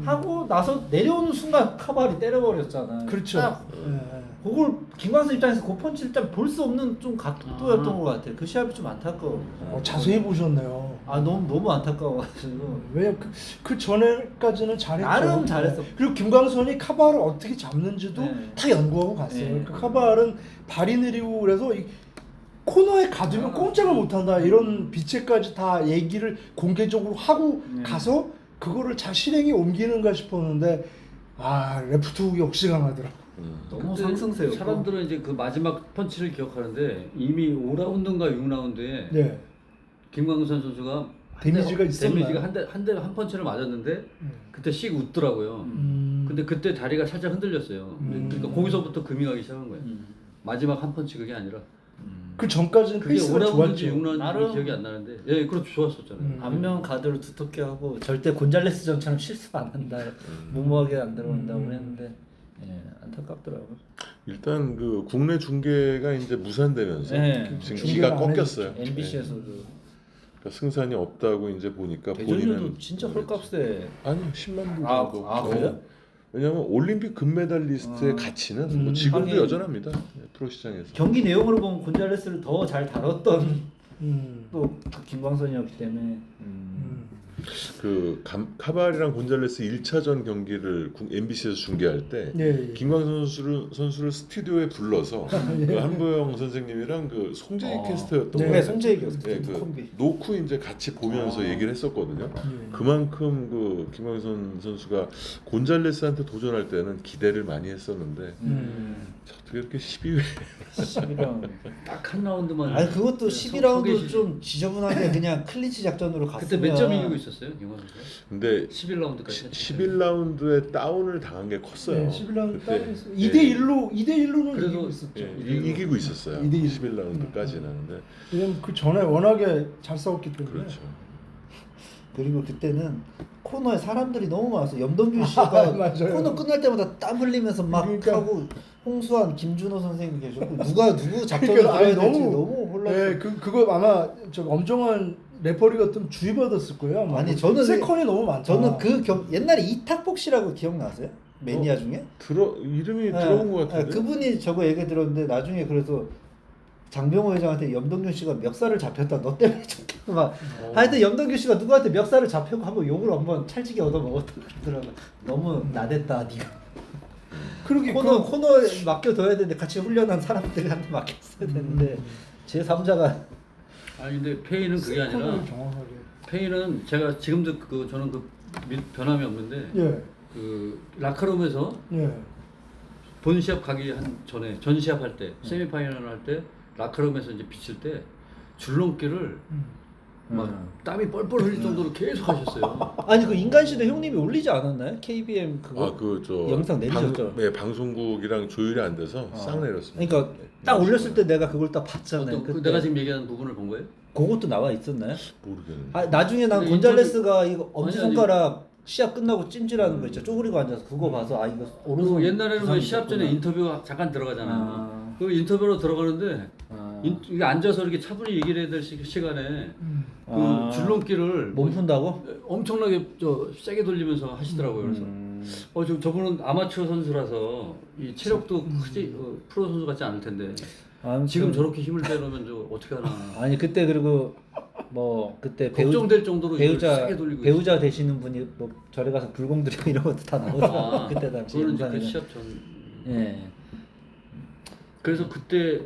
하고 나서 내려오는 순간 카발이 때려버렸잖아. 그렇죠. 딱 예. 그걸 김광선 입장에서 그 펀치를 일단 볼 수 없는 좀 각도였던 것 같아. 그 시합이 좀 안타까워. 자세히 보셨네요. 아 너무 안타까워가지고. 왜냐 그 전에까지는 잘했죠. 나름 잘했어. 그리고 김광선이 카바를 어떻게 잡는지도 네. 다 연구하고 갔어요. 네. 그 카바는 발이 느리고 그래서 이 코너에 가두면 꼼짝을 못한다 이런 비체까지 다 얘기를 공개적으로 하고 네. 가서 그거를 잘 실행에 옮기는가 싶었는데 레프트 훅이 역시 강하더라. 너무 그때 상승세였고. 사람들은 이제 그 마지막 펀치를 기억하는데 이미 5라운드인가 6라운드에 네. 김광선 선수가 데미지가 있었나요? 데미지가 한 펀치를 맞았는데 그때 씩 웃더라고요. 근데 그때 다리가 살짝 흔들렸어요. 그러니까 거기서부터 금이 가기 시작한 거예요. 마지막 한 펀치 그게 아니라 그 전까지는 그게 페이스가 5라운드인지 좋았죠. 6라운드인지 나름- 기억이 안 나는데 예 그렇죠 좋았었잖아요. 안면 가드를 두텁게 하고 절대 곤잘레스전처럼 실수 안 한다. 무모하게 안 들어간다고 했는데 안타깝더라고. 일단 그 국내 중계가 이제 무산되면서 네. 지금 중계가 기가 안 꺾였어요. MBC에서도 그러니까 승산이 없다고 이제 보니까 대전료도 본인은 진짜 헐값에. 아니요 10만 불 아, 정도. 아, 그래요? 왜냐하면 올림픽 금메달리스트의 가치는 뭐 지금도 하긴. 여전합니다. 프로 시장에서. 경기 내용으로 보면 곤잘레스를 더 잘 다뤘던 또 김광선이었기 때문에. 그 카발이랑 곤잘레스 1차전 경기를 MBC에서 중계할 때 예. 김광선 선수를 스튜디오에 불러서 그 한보영 선생님이랑 그 송재익 캐스터였던 네, 것 같아요. 송재익이었어요. 네, 두 그 콤비. 놓고 이제 같이 보면서 얘기를 했었거든요. 그만큼 그 김광선 선수가 곤잘레스한테 도전할 때는 기대를 많이 했었는데 어떻게 이렇게 12회 11라운드. 딱 한 라운드만. 아니 그것도 서- 12라운드 서계시죠. 좀 지저분하게 그냥 클린치 작전으로 갔으면. 그때 몇 점 이기고 있었어요, 김광선 선수? 근데 11라운드까지. 11라운드에 다운을 당한 게 컸어요. 네, 11라운드 그때. 따로 있어요. 예. 2대1로 2대1로는 그래도- 이기고 있었죠. 예, 이기고 있었어요. 2대1. 11라운드까지는. 근데 왜냐면 그 전에 워낙에 잘 싸웠기 때문에. 그렇죠. 그리고 그때는 코너에 사람들이 너무 많았어. 염동균 씨가 맞아요. 코너 끝날 때마다 땀 흘리면서 막 그러니까. 하고 홍수환, 김준호 선생님 계셨고 누구 작전을 그러니까 들어야 아니, 될지 너무- 너무 혼란스러워. 네, 그거 아마 저 엄정한 레퍼리 같은 주의 받았을 거예요. 아마. 아니, 저는 세컨이 너무 많다. 저는 옛날에 이탁복 씨라고 기억나세요? 매니아 중에? 이름이 들어온 것 같은데. 그분이 저거 얘기 들었는데 나중에 그래서 장병호 회장한테 염동균 씨가 멱살을 잡혔다. 너 때문에 잡혔다. 막 하여튼 염동균 씨가 누구한테 멱살을 잡혀고 한번 욕을 한번 찰지게 얻어 먹었다 그러더라고. 너무 나댔다 네가. 그러게 코너에 맡겨둬야 되는데 같이 훈련한 사람들한테 맡겼어야 되는데 제 3자가 아니 근데 페이는 그게 아니라 정확하게. 페이는 제가 지금도 저는 변함이 없는데 예. 그 라카룸에서 예. 본 시합 가기 전에 전 시합 할 때 세미파이널 할 때 라카룸에서 이제 비칠 때 줄넘기를 막 땀이 뻘뻘 흘릴 정도로 계속 하셨어요. 아니 그 인간시대 형님이 올리지 않았나요? KBM 그거 영상 내리셨죠? 네, 방송국이랑 조율이 안 돼서 싹 내렸습니다. 그러니까 딱 올렸을 때 내가 그걸 딱 봤잖아요. 어떤 그 그때. 내가 지금 얘기하는 부분을 본 거예요? 그것도 나와 있었나요? 모르겠는데. 아 나중에 난 근데 곤잘레스가 이거 엄지 아니, 아니. 손가락 시합 끝나고 찜질하는 거 있죠. 쪼그리고 앉아서 그거 봐서 이거 그리고 오른손 옛날에는 그 부상이 시합 전에 있었구나. 인터뷰 잠깐 들어가잖아요. 아. 그 인터뷰로 들어가는데 아. 이게 앉아서 이렇게 차분히 얘기를 해야 될 시간에 그 아. 줄넘기를 몸 푼다고? 엄청나게 세게 돌리면서 하시더라고요. 그래서 저분은 아마추어 선수라서 이 체력도 크지 프로 선수 같지 않을 텐데 아무튼 지금 저렇게 힘을 빼놓으면 어떻게 하나 아니 그때 그리고 뭐 그때 걱정될 정도로 이걸 세게 돌리고 배우자 되시는 분이 뭐 절에 가서 불공 드리고 이런 것도 다 나오더라고 그때 당시 그거는 이제 그 영상에. 시합 전. 예. 그래서 그때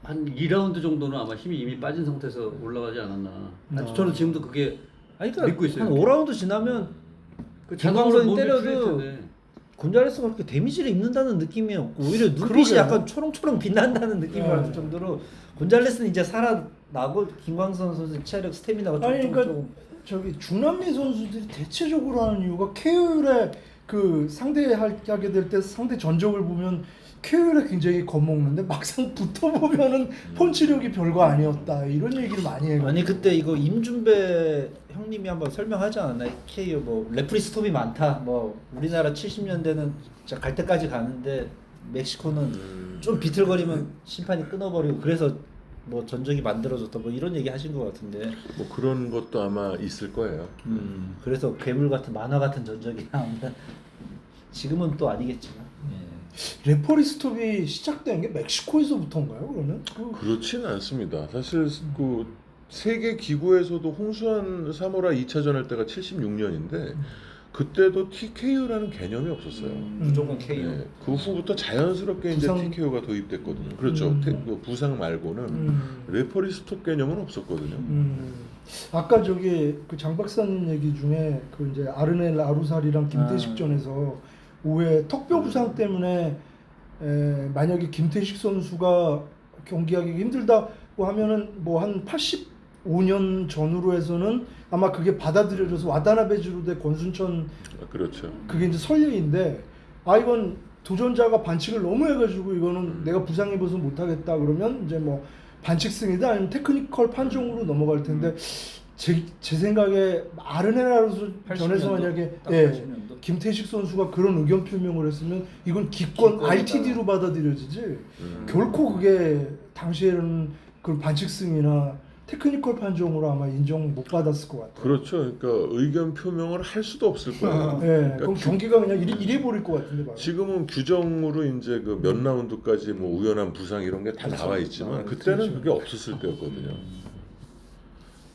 한 2라운드 정도는 아마 힘이 이미 빠진 상태에서 올라가지 않았나. 저는 지금도 그게 아니 믿고 그러니까 있어요. 한 5라운드 지나면 그 김광선이 몸이 풀릴 때려도 텐데. 곤잘레스가 그렇게 데미지를 입는다는 느낌이 없고 오히려 눈빛이 그러게요. 약간 초롱초롱 빛난다는 느낌이 받을 정도로 곤잘레스는 이제 살아나고 김광선 선수 체력 스태미나가 아니 조금 그러니까 저기 중남미 선수들이 대체적으로 하는 이유가 KO율에 그 상대하게 될 때 상대 전적을 보면 KO율에 굉장히 겁먹는데 막상 붙어보면은 펀치력이 별거 아니었다 이런 얘기를 많이 해요. 아니 그때 이거 임준배 형님이 한번 설명하지 않았나요? KO 뭐 레프리 스톱이 많다. 뭐 우리나라 70년대는 진짜 갈 때까지 가는데 멕시코는 좀 비틀거리면 심판이 끊어버리고 그래서 뭐 전적이 만들어졌다 뭐 이런 얘기 하신 것 같은데. 뭐 그런 것도 아마 있을 거예요. 그래서 괴물 같은 만화 같은 전적이 나온다. 지금은 또 아니겠지만. 예. 레퍼리 스톱이 시작된 게 멕시코에서부터인가요? 그러면? 그렇지는 않습니다. 사실 그 세계 기구에서도 홍수환 사무라 2차전 할 때가 76년인데 그때도 TKO라는 개념이 없었어요. 무조건 KO. 네, 그 후부터 자연스럽게 이제 부상- TKO가 도입됐거든요. 그렇죠. 그 부상 말고는 레퍼리 스톱 개념은 없었거든요. 아까 저기 그 장 박사님 얘기 중에 그 이제 아르넬 아루살이랑 김태식전에서 오해 턱뼈 부상 때문에 만약에 김태식 선수가 경기하기 힘들다고 하면은 뭐 한 85년 전후로 해서는 아마 그게 받아들여져서 와다나베지로 대 권순천 그렇죠. 그게 이제 설례인데 이건 도전자가 반칙을 너무 해가지고 이거는 내가 부상 입어서 못하겠다 그러면 이제 뭐 반칙 승이다 아니면 테크니컬 판정으로 넘어갈 텐데 제 생각에 아르네라로서 전에서 만약에 딱 예, 80년도. 김태식 선수가 그런 의견 표명을 했으면 이건 기권 기권이다. RTD로 받아들여지지 결코 그게 당시에는 그 반칙 승이나 테크니컬 판정으로 아마 인정 못 받았을 것 같아요. 그렇죠. 그러니까 의견 표명을 할 수도 없을 거예요. 예, 그러니까 그럼 경기가 그냥 이래 버릴 것 같은데 바로. 지금은 규정으로 이제 그 몇 라운드까지 뭐 우연한 부상 이런 게 다 그렇죠. 나와 있지만 그렇죠. 그때는 그게 없었을 때였거든요.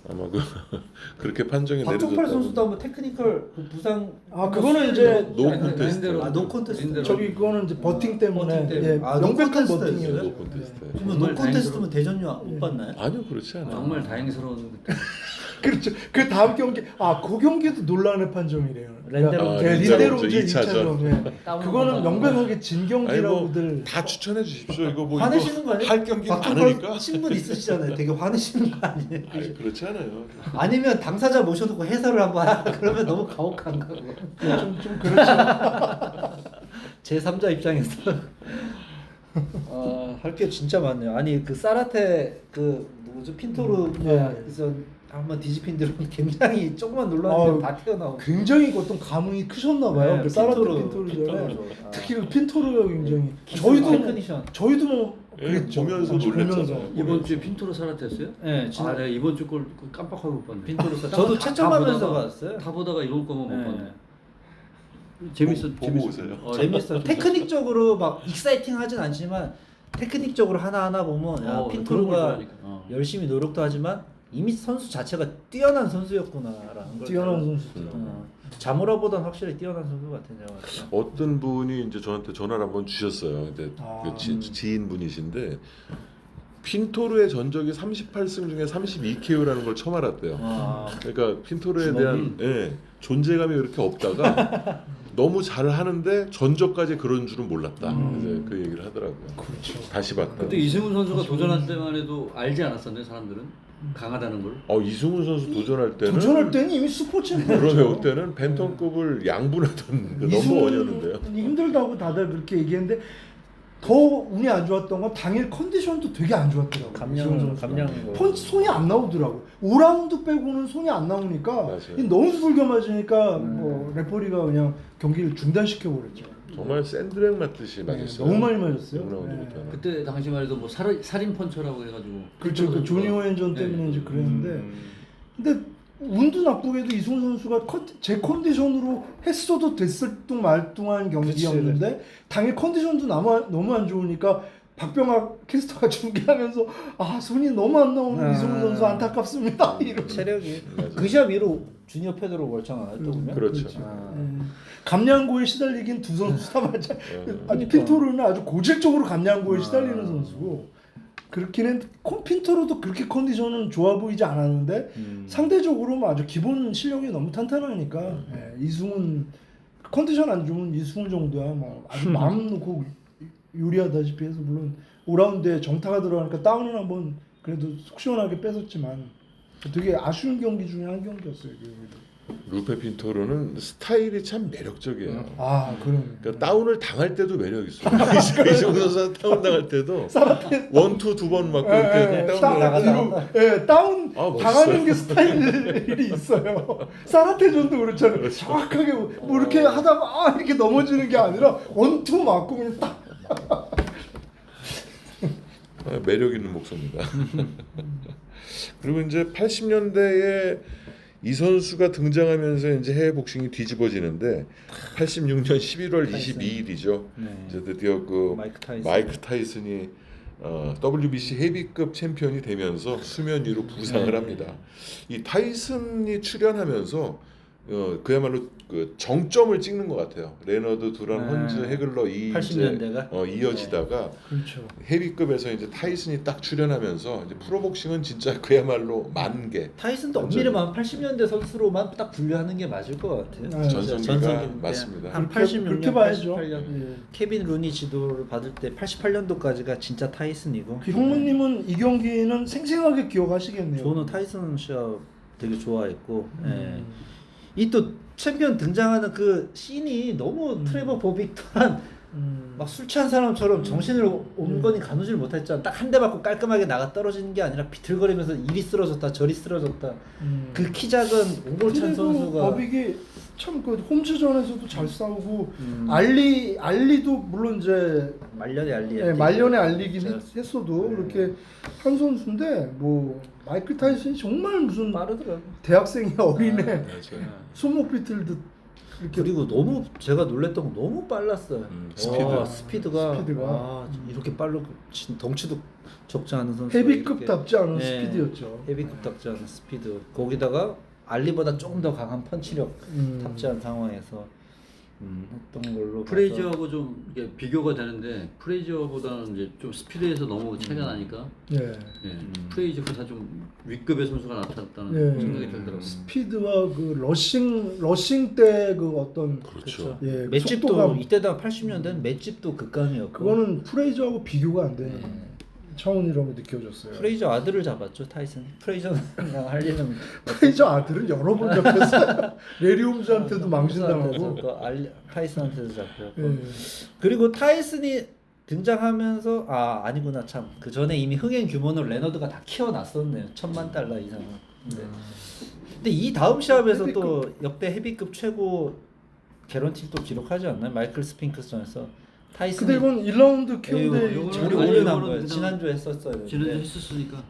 아마 그렇게 판정이 박종팔 선수도 내려졌다고. 한번 테크니컬 그 부상. 그거는 이제 노 콘테스트. 노 콘테스트. 저기 그거는 이제 버팅 때문에 버팅 때문에. 예, 노 명백한 콘테스트였어요? 버팅이에요. 노 콘테스트. 그러면 정말 노 콘테스트면 대전료 못 받나요? 아니요, 그렇지 않아요. 정말 다행스러운 그때. 그렇죠. 그 다음 경기 그 경기도 논란의 판정이래요. 랜데로 예, 린데로 린데로제 2차전. 2차전. 예. 그거는 명백하게 진 아니 경기라고들. 뭐다 추천해 주십시오. 이거 뭐 화내시는 이거 거 아니에요? 할 경기 박종팔 많으니까. 신분 있으시잖아요. 되게 화내시는 거 아니에요? 아니, 그렇지 않아요. 아니면 당사자 모셔놓고 해설을 한번 그러면 너무 가혹한가 그거. 좀 그렇죠. 제 3자 입장에서 할 게 진짜 많네요. 아니 그 사라테 그 누구죠 핀토르가 네. 한번 뒤집힌 뒤로 굉장히 조그만 논란이 아유, 다 튀어나오고. 굉장히 어떤 감흥이 크셨나 봐요. 네, 그 사라테 핀토르 핀토르 전에 아. 특히 그 핀토르가 굉장히 저희도 테크니션. 저희도 뭐 예, 그랬죠. 보면서 보면서. 놀랬잖아요. 이번 주에 핀토로 살았댔어요? 네, 진짜. 내가 이번 주 걸 깜빡하고 못 봤네. 핀토르 저도 채점하면서 봤어요. 다 보다가 이번 거만 못 네. 봤네. 재밌어. 보고 오세요. 재밌어요. 테크닉적으로 막 익사이팅하진 않지만 테크닉적으로 하나하나 보면 그런 걸 핀토르가 좋아하니까. 열심히 노력도 하지만 이미 선수 자체가 뛰어난 선수였구나라는 걸. 뛰어난 선수. 자모라보단 확실히 뛰어난 선수 같은 제가 봤어요. 어떤 분이 이제 저한테 전화를 한번 주셨어요. 근데 그 지인 분이신데 핀토르의 전적이 38승 중에 32KO라는 걸 처음 알았대요. 그러니까 핀토르에 대한 존재감이 그렇게 없다가 너무 잘 하는데 전적까지 그런 줄은 몰랐다. 이제 그 얘기를 하더라고요. 그렇죠. 다시 봤다. 그때 이승훈 선수가 도전할 때만 해도 알지 않았었네 사람들은 강하다는 걸. 이승훈 선수 도전할 때는 도전할 때는 이미 슈퍼 챔피언이죠. 그러면 그때는 벤턴급을 양분하던 그 넘버원이었는데요. 힘들다고 다들 그렇게 얘기했는데 더 운이 안 좋았던 건 당일 컨디션도 되게 안 좋았더라고요. 이승훈 선수가. 펀치 손이 안 나오더라고. 5라운드 빼고는 손이 안 나오니까 맞아요. 너무 두들겨 맞으니까 뭐 레퍼리가 그냥 경기를 중단시켜 버렸죠. 정말 샌드백 맞듯이 맞았어요. 너무 많이 맞았어요. 6라운드부터. 그때 당시 말해도 뭐 살인 펀처라고 해가지고. 그렇죠. 그 조니 호엔전 때문에 이제 그랬는데 근데 운도 나쁘게도 이승훈 선수가 제 컨디션으로 했어도 됐을 둥 말둥한 경기였는데 당일 컨디션도 너무 안 좋으니까 박병학 캐스터가 중계하면서 손이 너무 안 나오는 이승훈 선수 안타깝습니다. 이런 체력이 맞아요. 그 시합 이후로 주니어 패드로 월창하나요? 또 보면? 그렇죠. 감량고에 시달리긴 두 선수 다 맞아. 아니 핀토르는 아주 고질적으로 감량고에 시달리는 선수고 그렇긴 했는데 핀토르도 그렇게 컨디션은 좋아 보이지 않았는데 상대적으로 아주 기본 실력이 너무 탄탄하니까 이승훈 컨디션 안 좋으면 이승훈 정도야 뭐 아주 마음 놓고 요리하다시피 해서 물론 5라운드에 정타가 들어가니까 다운은 한번 그래도 속 시원하게 뺏었지만 되게 아쉬운 경기 중에 한 경기였어요. 그 경기도. 루페 핀토르는 스타일이 참 매력적이에요. 그럼. 그러니까 다운을 당할 때도 매력 있어요. 이승훈 선수 다운 당할 때도 원투 두 번 맞고 이렇게 다운 당하고 다운 멋있어요. 당하는 게 스타일이 있어요. 사라테전도 그렇잖아요. 정확하게 뭐 이렇게 하다가 이렇게 넘어지는 게 아니라 원투 맞고 그냥 딱 매력 있는 목소입니다. 그리고 이제 80년대에 이 선수가 등장하면서 이제 해외 복싱이 뒤집어지는데 86년 11월 타이슨. 22일이죠. 네. 이제 드디어 그 마이크 타이슨. 이 WBC 헤비급 챔피언이 되면서 수면 위로 부상을 네. 합니다. 이 타이슨이 출연하면서 그야말로 그 정점을 찍는 것 같아요. 레너드, 두란, 헌즈, 해글러 이 80년대가 이어지다가 그렇죠. 헤비급에서 이제 타이슨이 딱 출연하면서 이제 프로복싱은 진짜 그야말로 만개 타이슨도 엄밀히 한 80년대 선수로만 딱 분류하는 게 맞을 것 같아요. 네. 전성기가 맞습니다. 한 그렇게 86년, 봐야죠. 88년 예. 케빈 루니 지도를 받을 때 88년도까지가 진짜 타이슨이고. 그 형무님은 이 경기는 생생하게 기억하시겠네요. 저는 타이슨 시합 되게 좋아했고. 예. 음. 이 또 챔피언 등장하는 그 씬이 너무 트레버 보빅 또한 막 술 취한 사람처럼 정신을 온건히 가누질 못했잖아. 딱 한 대 맞고 깔끔하게 나가 떨어지는 게 아니라 비틀거리면서 이리 쓰러졌다 저리 쓰러졌다. 그 키 작은 옹골찬 선수가 버빅이 참 그 홈즈전에서도 잘 싸우고 알리도 물론 이제 말년에 알리. 예, 말년에 알리긴 진짜. 했어도 네. 그렇게 한 선수인데 뭐 마이클 타이슨이 정말 무슨 빠르더라고. 대학생이 어린애 맞아요. 손목 비틀듯 이렇게 그리고 너무 제가 놀랬던 건 너무 빨랐어요. 스피드. 스피드가 스피드가. 이렇게 빠르고 덩치도 적지 않은 선수. 헤비급답지 않은 네. 스피드였죠. 헤비급답지 않은 스피드. 거기다가 알리보다 조금 더 강한 펀치력 탑재한 상황에서 했던 걸로. 프레이저하고 좀 이게 비교가 되는데 프레이저보다는 이제 좀 스피드에서 너무 차이가 나니까 예. 예, 프레이저보다 좀 윗급의 선수가 나타났다는 예. 생각이 들더라고요. 스피드와 그 러싱 때 그 어떤 그렇죠. 예, 맷집도 속도감. 이때다 80년대는 맷집도 극강이었고. 그거는 프레이저하고 비교가 안 되는 예. 차원이라고 느껴졌어요. 프레이저 아들을 잡았죠 타이슨. 프레이저랑 할 일은 프레이저 아들은 여러 번 잡혔어요. 레리 홈즈한테도 망신당하고. 그 타이슨한테도 잡혔고. 예. 그리고 타이슨이 등장하면서 아니구나 참 그 전에 이미 흥행 규모는 레너드가 다 키워놨었네요. $1000만 이상은. 근데 이 다음 시합에서 또 역대 헤비급 최고 개런티를 또 기록하지 않나요? 마이클 스핑크스전에서 타이슨이. 근데 이건 1라운드 키운데 이거는 우리 아니, 오래 난 이거는 거예요. 그냥 지난주에 했었어요. 지난주 했었으니까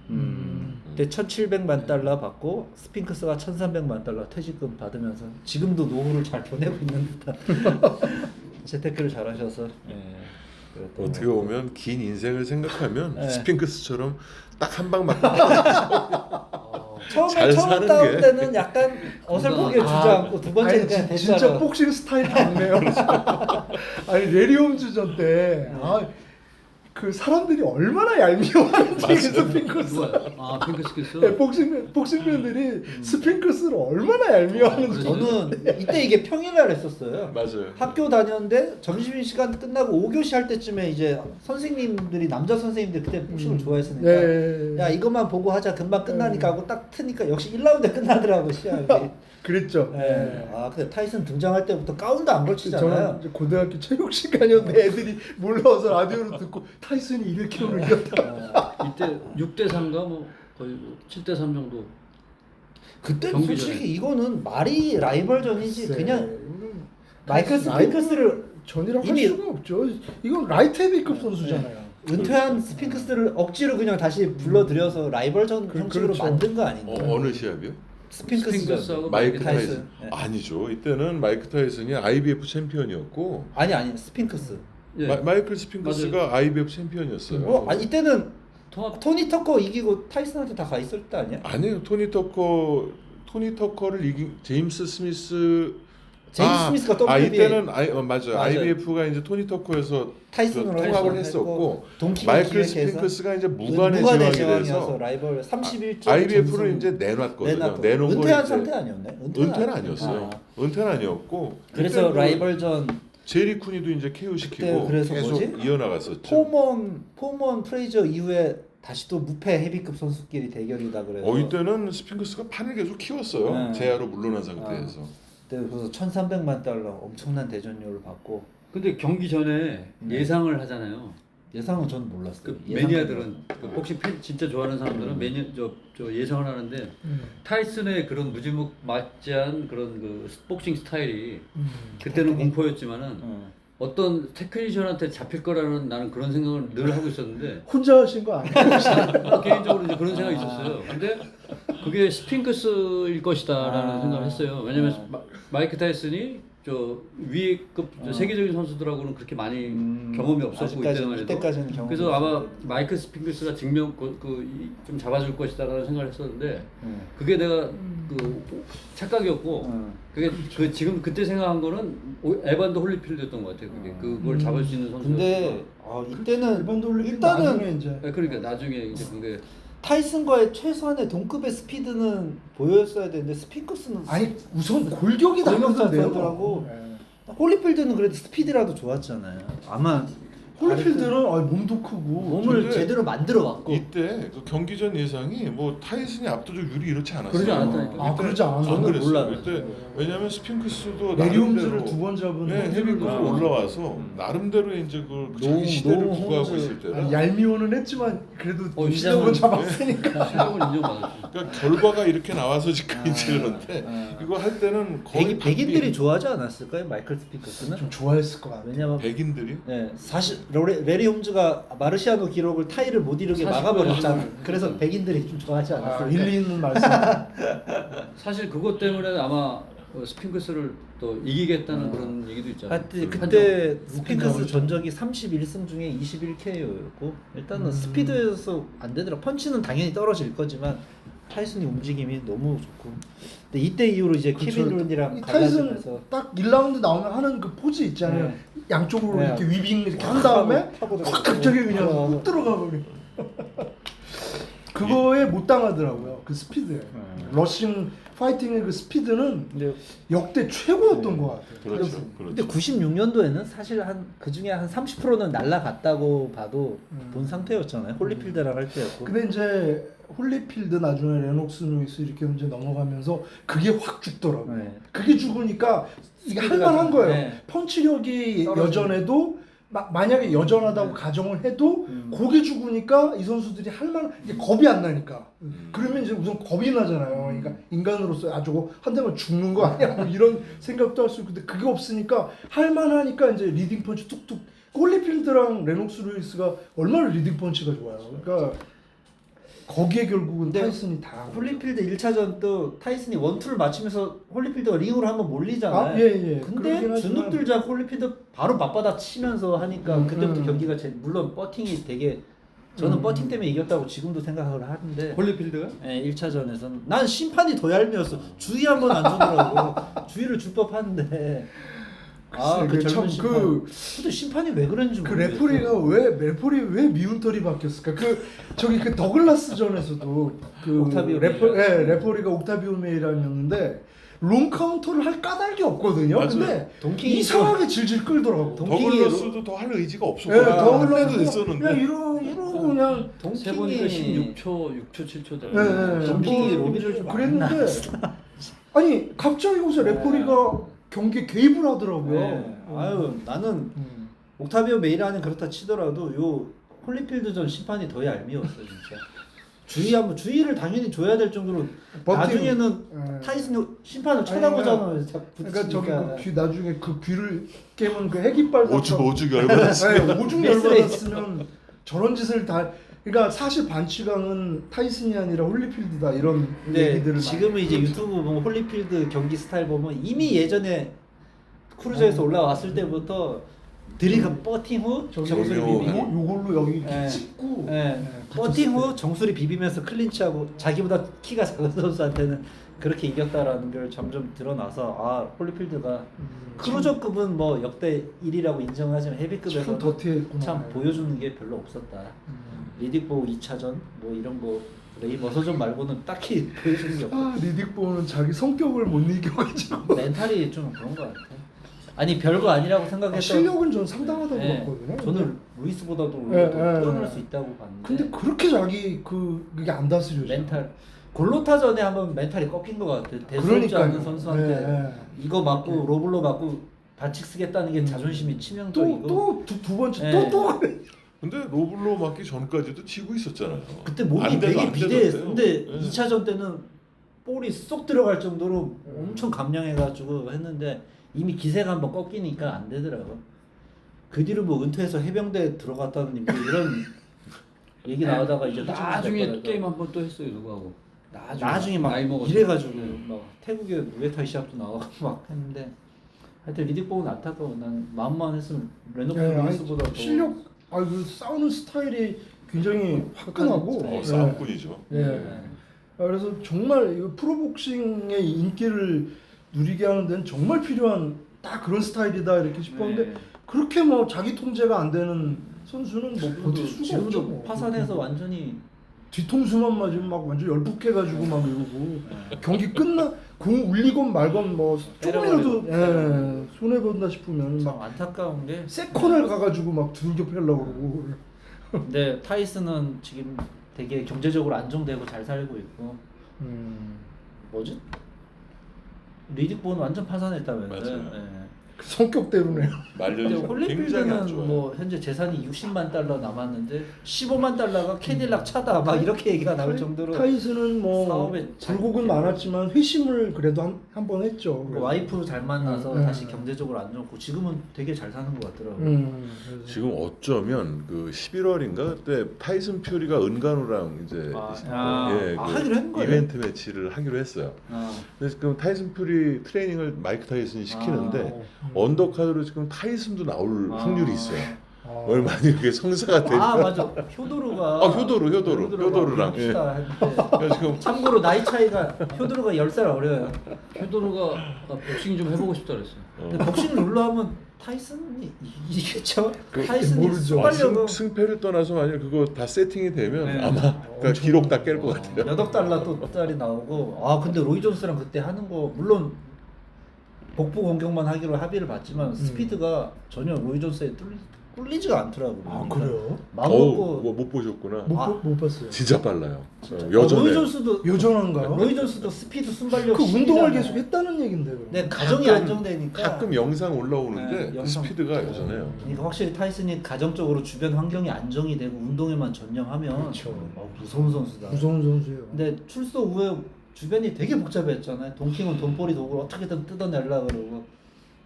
그때 $1700만 받고 스핑크스가 $1300만 퇴직금 받으면서 지금도 노후를 잘 보내고 있는 듯한 재테크를 잘하셔서. 그랬던 어떻게 것 보면 긴 인생을 생각하면 네. 스핑크스처럼 딱 한 방 맞고 처음에 잘 처음 사는 다운 게. 때는 약간 어설프게 주저앉고 두 번째는 아니, 그냥 진짜 됐잖아. 복싱 스타일이 다르네요. 아니 레리 홈즈전 때 그 사람들이 얼마나 얄미워하는지 그 스핑크스. 누가 핑크스키스 네, 복싱팬들이 스핑크스를 얼마나 얄미워하는지. 저는 이때 이게 평일날 했었어요. 맞아요. 학교 다녔는데 점심시간 끝나고 5교시 할 때쯤에 이제 선생님들이 남자 선생님들 그때 복싱을 좋아했으니까 예. 야 이것만 보고 하자 금방 끝나니까 하고 딱 트니까 역시 1라운드에 끝나더라고 시합이. 그랬죠. 예. 근데 타이슨 등장할 때부터 가운도 안 걸치잖아요. 저는 이제 고등학교 체육 시간이었는데 애들이 몰라와서 라디오로 듣고 타이슨이 200kg를 이겼다. 이때 6대 3가 뭐 거의 7대 3 정도. 그때 경기 솔직히 전에. 이거는 말이 라이벌전이지 글쎄, 그냥 이거는 마이클 스핑크스를 전이라고 이미- 할 수가 없죠. 이건 라이트 헤비급 선수잖아요. 은퇴한 스핑크스를 억지로 그냥 다시 불러들여서 라이벌전 형식으로 그렇죠. 만든 거 아닌가? 어느 시합이요? 스핑크스하고 마이크 타이슨. 타이슨. 네. 아니죠. 이때는 마이크 타이슨이 IBF 챔피언이었고 아니 스핑크스. 예. 마이클 스핑크스가 IBF 챔피언이었어요. 이때는 통합 토니 터커 이기고 타이슨한테 다 가 있을 때 아니야? 아니에요. 토니 터커를 이긴 제임스 스미스. 제임스 스미스가 WBA 이때는 맞아요. IBF가 이제 토니 터커에서 타이슨으로 통합을 했었고, 했었고 동키 마이클 기획해서 스핑크스가 이제 무관의 무관의 제왕이 제왕이어서 돼서 라이벌 31조 IBF를 이제 내놨거든요. 내놓은 거 은퇴한 이제 상태 아니었네? 은퇴는 아니었어요. 은퇴는 아니었고 그래서 그때 그 라이벌전 제리 쿠니도 이제 KO 시키고 그때 그래서 계속 뭐지? 이어나갔었죠. 포먼 프레이저 이후에 다시 또 무패 헤비급 선수끼리 대결이다 그래서 이때는 스핑크스가 판을 계속 키웠어요. 네. 제야로 물러난 상태에서. 그때 그래서 $1300만 엄청난 대전료를 받고 근데 경기 전에 네. 예상을 하잖아요. 예상은 저는 몰랐어요. 그 예상 매니아들은 그 복싱 팬 진짜 좋아하는 사람들은 저 예상을 하는데 타이슨의 그런 무지막지한 그런 그 복싱 스타일이 그때는 공포였지만은 어떤 테크니션한테 잡힐 거라는 나는 그런 생각을 늘 하고 있었는데 혼자 하신 거 아니에요? 개인적으로 이제 그런 생각이 있었어요. 근데 그게 스핑크스일 것이다라는 생각을 했어요. 왜냐면 마이크 타이슨이 저 위급 세계적인 선수들하고는 그렇게 많이 경험이 없었고 이때만 해도. 이때까지는 경험이 그래서 아마 없었고. 마이크 스핑크스가 증명 좀 잡아줄 것이다라는 생각을 했었는데 그게 내가 그 착각이었고 그게 그 지금 그때 생각한 거는 에반드 홀리필드였던 것 같아요. 그게 그걸 잡을 수 있는 선수. 근데 이때는 일반도 올리면 나중에 일단은 이제 그러니까 나중에 이제 그게 타이슨과의 최소한의 동급의 스피드는 보였어야 되는데 스핑크스는 아니 우선 골격이 골격 다르던데요. 자체더라고. 홀리필드는 그래도 스피드라도 좋았잖아요. 아마 홀리필드는 몸도 크고 몸을 근데 제대로 만들어 왔고 이때 그 경기 전 예상이 뭐 타이슨이 압도적 유리 이렇지 않았어요. 그러지 않았다니까. 아 그러지 않았나? 안 저는 그랬어요. 몰라요. 그때 왜냐면 스핑크스도 메리움즈를 나름대로 2번 잡은 네, 헤비급으로 올라와서 나름대로 이제 그 자기 시대를 구가하고 있을 때라. 얄미워는 했지만 그래도 시장은- 시장은 잡았으니까. 실력을 인정받았죠. 그러니까 결과가 이렇게 나와서 지금 이제 그런데 이거 할 때는 거의 백인들이 좋아하지 않았을까요? 마이클 스핑크스는? 좀 좋아했을 것 같아. 왜냐면 백인들이 네, 사실 레리 홈즈가 마르시아노 기록을 타이를 못 이루게 40 막아버렸잖아. 번이나. 그래서 백인들이 좀 좋아하지 않았을까? 일리 있는 말씀. 사실 그것 때문에 아마 스핑크스를 또 이기겠다는 그런 얘기도 있잖아요. 하여튼 그 그때 한정. 스핑크스 루키 전적이 31승 중에 21KO였고 일단은 스피드에서 안 되더라. 펀치는 당연히 떨어질 거지만 타이슨이 움직임이 너무 좋고. 근데 이때 이후로 이제 케빈 론이랑 이 타이슨 갈라지면서 딱 1라운드 나오면 하는 그 포즈 있잖아요. 네. 양쪽으로 네. 이렇게 위빙 이렇게 한 다음에 파고 확 갑자기 그냥 훅 들어가 버려. 그거에 못 당하더라고요. 그 스피드에. 러싱 파이팅의 그 스피드는 근데 역대 최고였던 것 같아요. 그렇죠. 근데 그렇죠. 96년도에는 사실 한 그 중에 한 30%는 날라갔다고 봐도 본 상태였잖아요. 홀리필드랑 할 때였고. 근데 이제 홀리필드 나중에 레녹스 루이스 이렇게 이제 넘어가면서 그게 확 죽더라고요. 네. 그게 죽으니까 이게 스피드가 할만한 좀, 거예요. 네. 펀치력이 떨어지는. 여전해도 만약에 여전하다고 가정을 해도 그게 죽으니까 이 선수들이 할만 이게 겁이 안 나니까 그러면 이제 우선 겁이 나잖아요. 그러니까 인간으로서 저거 한 대만 죽는 거 아니야? 뭐 이런 생각도 할 수 있고 근데 그게 없으니까 할만하니까 이제 리딩 펀치 툭툭 홀리필드랑 레녹스 루이스가 얼마나 리딩 펀치가 좋아요. 그러니까 거기에 결국은 근데 타이슨이 다 홀리필드 1차전 또 타이슨이 원투를 맞추면서 홀리필드가 링으로 한번 몰리잖아요. 아, 예, 예. 근데 그러긴 하지만- 주눅들 잡고 홀리필드 바로 맞받아 치면서 하니까 그때부터 음. 경기가 물론 버팅이 되게 저는 버팅 때문에 이겼다고 지금도 생각을 하는데 홀리필드가? 네, 1차전에서는 난 심판이 더 얄미웠어. 주의 한 번 안 주더라고. 주의를 줄 법한데 그 젊은 심판. 근데 심판이 왜 그런지 그 모르겠어. 레퍼리 왜 미운 털이 바뀌었을까? 저기 그 더글라스 전에서도 그 옥타비오 레퍼리가 옥타비오 메이란이었는데 롱 카운터를 할 까닭이 없거든요. 맞아요. 근데 동킹이 이상하게 질질 끌더라고. 더글러스도 더 할 의지가 예, 없었고 더글라스도 있었는데 그냥 이러고 그냥 세 보니까 동킹이 16초, 7초 돼. 예, 동킹이 로비를 좀 그랬는데 아니 갑자기 여기서 레퍼리가 경기에 개입을 하더라고요. 네. 아유 나는 옥타비오 메이라는 그렇다 치더라도 요 홀리필드전 심판이 더 얄미웠어 진짜. 주의를 당연히 줘야 될 정도로 버팅. 나중에는 예. 타이슨이 심판을 쳐다보잖아요. 자꾸 그러니까 저기 붙으니까. 그 귀 나중에 그 귀를 깨면 그 해깃발 오죽 열받았어. 네, 오죽 메스레이지. 열받았으면 저런 짓을 다 그러니까 사실 반치강은 타이슨이 아니라 홀리필드다 이런 근데 얘기들을 지금은 많이 이제 하죠. 유튜브 보면 홀리필드 경기 스타일 보면 이미 예전에 크루저에서 올라왔을 때부터 드리가 버팅 후 저기 정수리 요- 비비기 요걸로 여기 이렇게 예. 찍고 예. 버팅 후 정수리 비비면서 클린치하고 자기보다 키가 작은 선수한테는 그렇게 이겼다라는 걸 점점 드러나서 아 홀리필드가 크루저급은 뭐 역대 1위라고 인정하지만 참 헤비급에서 더티했구나. 참 보여주는 게 별로 없었다. 리딕보 2차전 뭐 이런 거 레이 머서전 말고는 딱히 보여주는 게 없었다. 아 리딕보는 자기 성격을 못 이겨가지고 멘탈이 좀 그런 것 같아. 아니 별거 아니라고 생각했던. 실력은 전 상당하다고 예, 봤거든요. 저는 루이스보다도 예, 더 예, 뛰어날 예. 수 있다고 봤는데. 근데 그렇게 자기 그게 안 다스려져. 멘탈 골로타전에 한번 멘탈이 꺾인 것 같아. 대수롭지 않은 선수한테 예, 이거 맞고 로블로 맞고 반칙 쓰겠다는 게 자존심이 치명적이고. 또두 번째 예. 또 근데 로블로 맞기 전까지도 지고 있었잖아요. 그때 몸이 안 돼도 되게 안 비대했어. 되던데요. 근데 예. 2차전 때는 볼이 쏙 들어갈 정도로 엄청 감량해가지고 했는데 이미 기세가 한번 꺾이니까 안 되더라고. 그 뒤로 뭐 은퇴해서 해병대 들어갔다는 뭐 이런 얘기 나오다가 이제 나중에 몇 게임 한 번 또 했어요 누구하고. 나중에 막 나이 먹어서. 이래가지고 막 태국에 무에타이 시합도 나가고 막 했는데 하여튼 리딕보는 안타까워. 난 마음만 했으면 레노프 예, 아니, 루이스보다 더 실력, 그 싸우는 스타일이 굉장히 화끈하고. 네. 싸움꾼이죠. 예. 그래서 정말 이 프로복싱의 인기를 누리게 하는 데는 정말 필요한 딱 그런 스타일이다 이렇게 싶었는데 네. 그렇게 뭐 자기 통제가 안 되는 선수는 뭐 버틸 수가 없죠. 지금도 뭐. 파산해서 완전히 뒤통수만 맞으면 막 완전 열북해가지고 막 이러고 경기 끝나 공 울리건 말건 뭐 조금이라도 손해 본다 싶으면 참 막 안타까운 게 세컨을 가가지고 막 두들겨 패려고 그러고. 근데 타이슨은 지금 되게 경제적으로 안정되고 잘 살고 있고 뭐지? 리딕보는 완전 파산했다면서요. 맞아요. 예. 그 성격대로네요. 근데 말년이 굉장히 안 홀리필드는 좋아요. 뭐 현재 재산이 60만 달러 남았는데 15만 달러가 캐딜락 차다 막 이렇게 얘기가 나올 정도로 타이슨은 뭐 사업에 굴곡은 많았지만 회심을 그래도 한 번 했죠. 그 와이프 잘 만나서 음, 다시 경제적으로 안 좋고 지금은 되게 잘 사는 것 같더라고요. 그래서 지금 어쩌면 그 11월인가 그때 타이슨 퓨리가 은간우랑 이제 하기로 한 거예요? 이벤트 매치를 하기로 했어요. 그래서 지금 타이슨 퓨리 트레이닝을 마이크 타이슨이 시키는데 언더카드로 지금 타이슨도 나올 확률이 있어요. 얼마나 이렇게 성사가 되면 맞아. 효도르가 효도르랑, 예. 했는데 지금 참고로 나이 차이가 효도르가 10살 어려요. 휴도르가 나 복싱 좀 해보고 싶다 그랬어. 근데 복싱 룰로 하면 타이슨이 이기겠죠? 그- 타이슨이 모르죠. 순발력은 승패를 떠나서 만약 그거 다 세팅이 되면 네. 아마 그러니까 기록 다 깰 것 같아요. 몇억 달러 또 짜리 나오고 근데 로이 존스랑 그때 하는 거 물론 복부 공격만 하기로 합의를 봤지만 스피드가 전혀 로이 존스에 뚫리지가 않더라고요. 그래요? 마음 먹고 못 보셨구나. 못 봤어요. 진짜 빨라요. 로이 여전해. 존스도 여전한가요? 로이 존스도 스피드 순발력 그 운동을 신이잖아요. 계속 했다는 얘긴데. 그럼. 네, 가정이 가끔- 안정되니까 가끔 영상 올라오는데 네, 그 영상. 스피드가 여전해요. 그러니까 확실히 타이슨이 가정적으로 주변 환경이 안정이 되고 운동에만 전념하면 그렇죠. 무서운 선수다. 무서운 선수예요. 근데 출소 후에 주변이 되게 복잡했잖아요. 돈킹은 돈벌이 도구를 어떻게든 뜯어내려고 그러고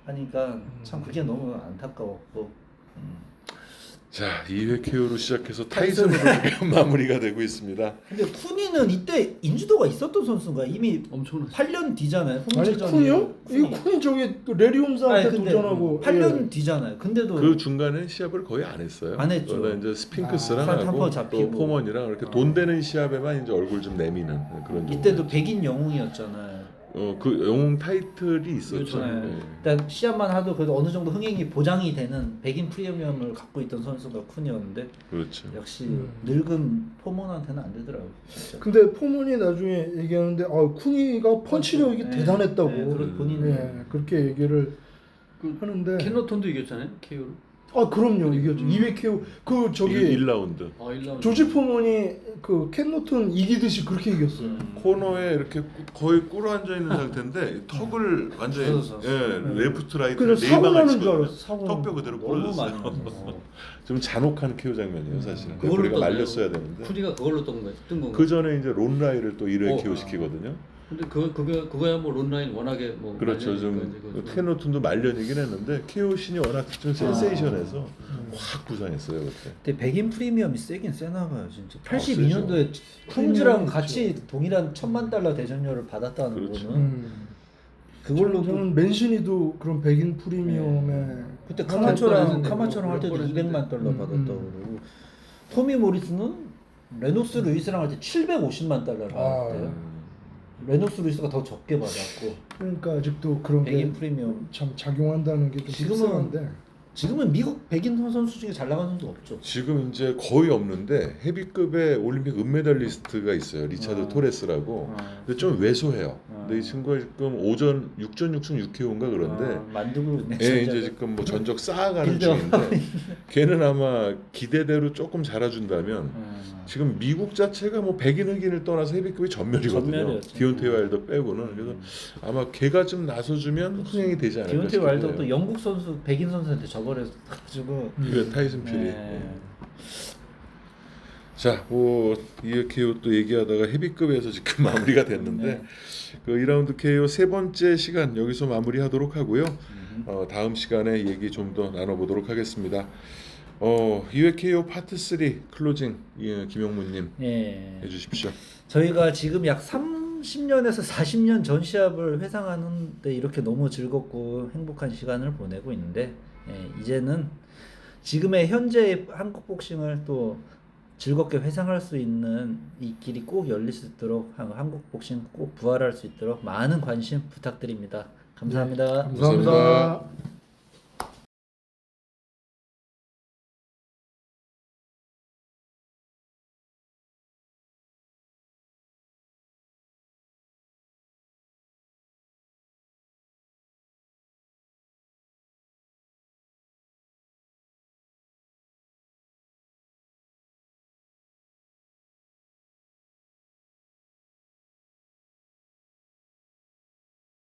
하니까 참 그게 너무 안타까웠고. 자, 2회 KO로 시작해서 타이슨으로 마무리가 되고 있습니다. 근데 쿠니는 이때 인지도가 있었던 선수인가? 이미 엄청났어. 8년 뒤잖아요. 아니 쿤이요? 이거 쿤이 저기 또 레리움사한테 도전하고 8년 뒤잖아요. 근데도 그 중간에 시합을 거의 안 했어요. 안 했죠. 그러다 이제 스핑크스랑 아, 하고 탐퍼 잡히고. 또 포먼이랑 이렇게 돈 되는 시합에만 이제 얼굴 좀 내미는 그런 정도. 이때도 백인 영웅이었잖아요. 그 영웅 타이틀이 있었죠. 네. 네. 일단 시합만 하도 그래도 어느 정도 흥행이 보장이 되는 백인 프리미엄을 갖고 있던 선수가 쿤이었는데 그렇죠. 역시 늙은 포먼한테는 안 되더라고요. 진짜. 근데 포문이 나중에 얘기하는데 쿤이가 펀치력이 네. 대단했다고. 네, 본인은 그렇게 얘기를 그 하는데. 켄노턴도 이겼잖아요. KO를. 그럼요 이겼죠. 200KO 그 저기 1라운드. 1라운드. 조지 포먼이 그 켄 노튼 이기듯이 그렇게 이겼어요. 코너에 이렇게 거의 꿇어 앉아 있는 상태인데 턱을 완전히 부서졌어. 레프트 라이트 그냥 사고 방을 나는 줄 치거든요. 알았어. 사고 턱뼈 그대로 너무 많이 부러졌어요. 맞았어. 좀 잔혹한 KO 장면이에요, 사실은. 그걸로 우리가 떴나요? 말렸어야 되는데. 쿠니가 그걸로 뜬 건가? 그 전에 이제 론라이를 또 1회 어. KO 시키거든요. 근데 그거야 뭐 론라인 워낙에 뭐 그렇죠. 말려니까 이제 좀 그거 켄노튼도 말년이긴 했는데 KO 신이 워낙 좀 센세이션해서 확 부상했어요 그때. 근데 백인 프리미엄이 세긴 세나 봐요 진짜. 세죠. 82년도에 쿵즈랑 프리미엄이 같이 동일한 1,000만 달러 대전료를 받았다는 그렇죠. 거는 그걸로 저는 맨시니도 그런 백인 프리미엄에 그때 뻔했는데 카마초랑 할 때도 뭐 200만 달러 받았다고 그러고 토미 모리스는 레녹스 루이스랑 할 때 750만 달러를 받았대요. 레녹스 루이스가 더 적게 받았고 그러니까 아직도 그런 게 백인 참 프리미엄 작용한다는 게 좀 지금은 씁쓸한데. 지금은 미국 백인 선수 중에 잘 나가는 선수 없죠. 지금 이제 거의 없는데 헤비급의 올림픽 은메달리스트가 있어요. 리차드 토레스라고. 근데 좀 왜소해요. 근데 이 친구가 지금 6전 6승 6KO인가 그런데 만두고 있네. 예, 진짜. 이제 지금 뭐 전적 쌓아가는 빌드업. 중인데 걔는 아마 기대대로 조금 잘해준다면 지금 미국 자체가 뭐 백인 흑인을 떠나서 헤비급이 전멸이거든요. 전멸이었죠. 디온테 와일더 빼고는. 그래서 아마 걔가 좀 나서주면 흥행이 되지 않을까 디온테 싶어요. 와일더도 영국 선수 백인 선수한테 저버려가지고 그 타이슨 퓨리. 네. 예. 자, 뭐 이 KO 또 얘기하다가 헤비급에서 지금 마무리가 됐는데 네. 그 2라운드 KO 세 번째 시간 여기서 마무리하도록 하고요. 다음 시간에 얘기 좀 더 나눠보도록 하겠습니다. 2회 KO 파트 3 클로징 김용무님 예. 해주십시오. 저희가 지금 약 30년에서 40년 전 시합을 회상하는데 이렇게 너무 즐겁고 행복한 시간을 보내고 있는데 이제는 지금의 현재의 한국 복싱을 또 즐겁게 회상할 수 있는 이 길이 꼭 열릴 수 있도록 한국 복싱 꼭 부활할 수 있도록 많은 관심 부탁드립니다. 감사합니다. 감사합니다.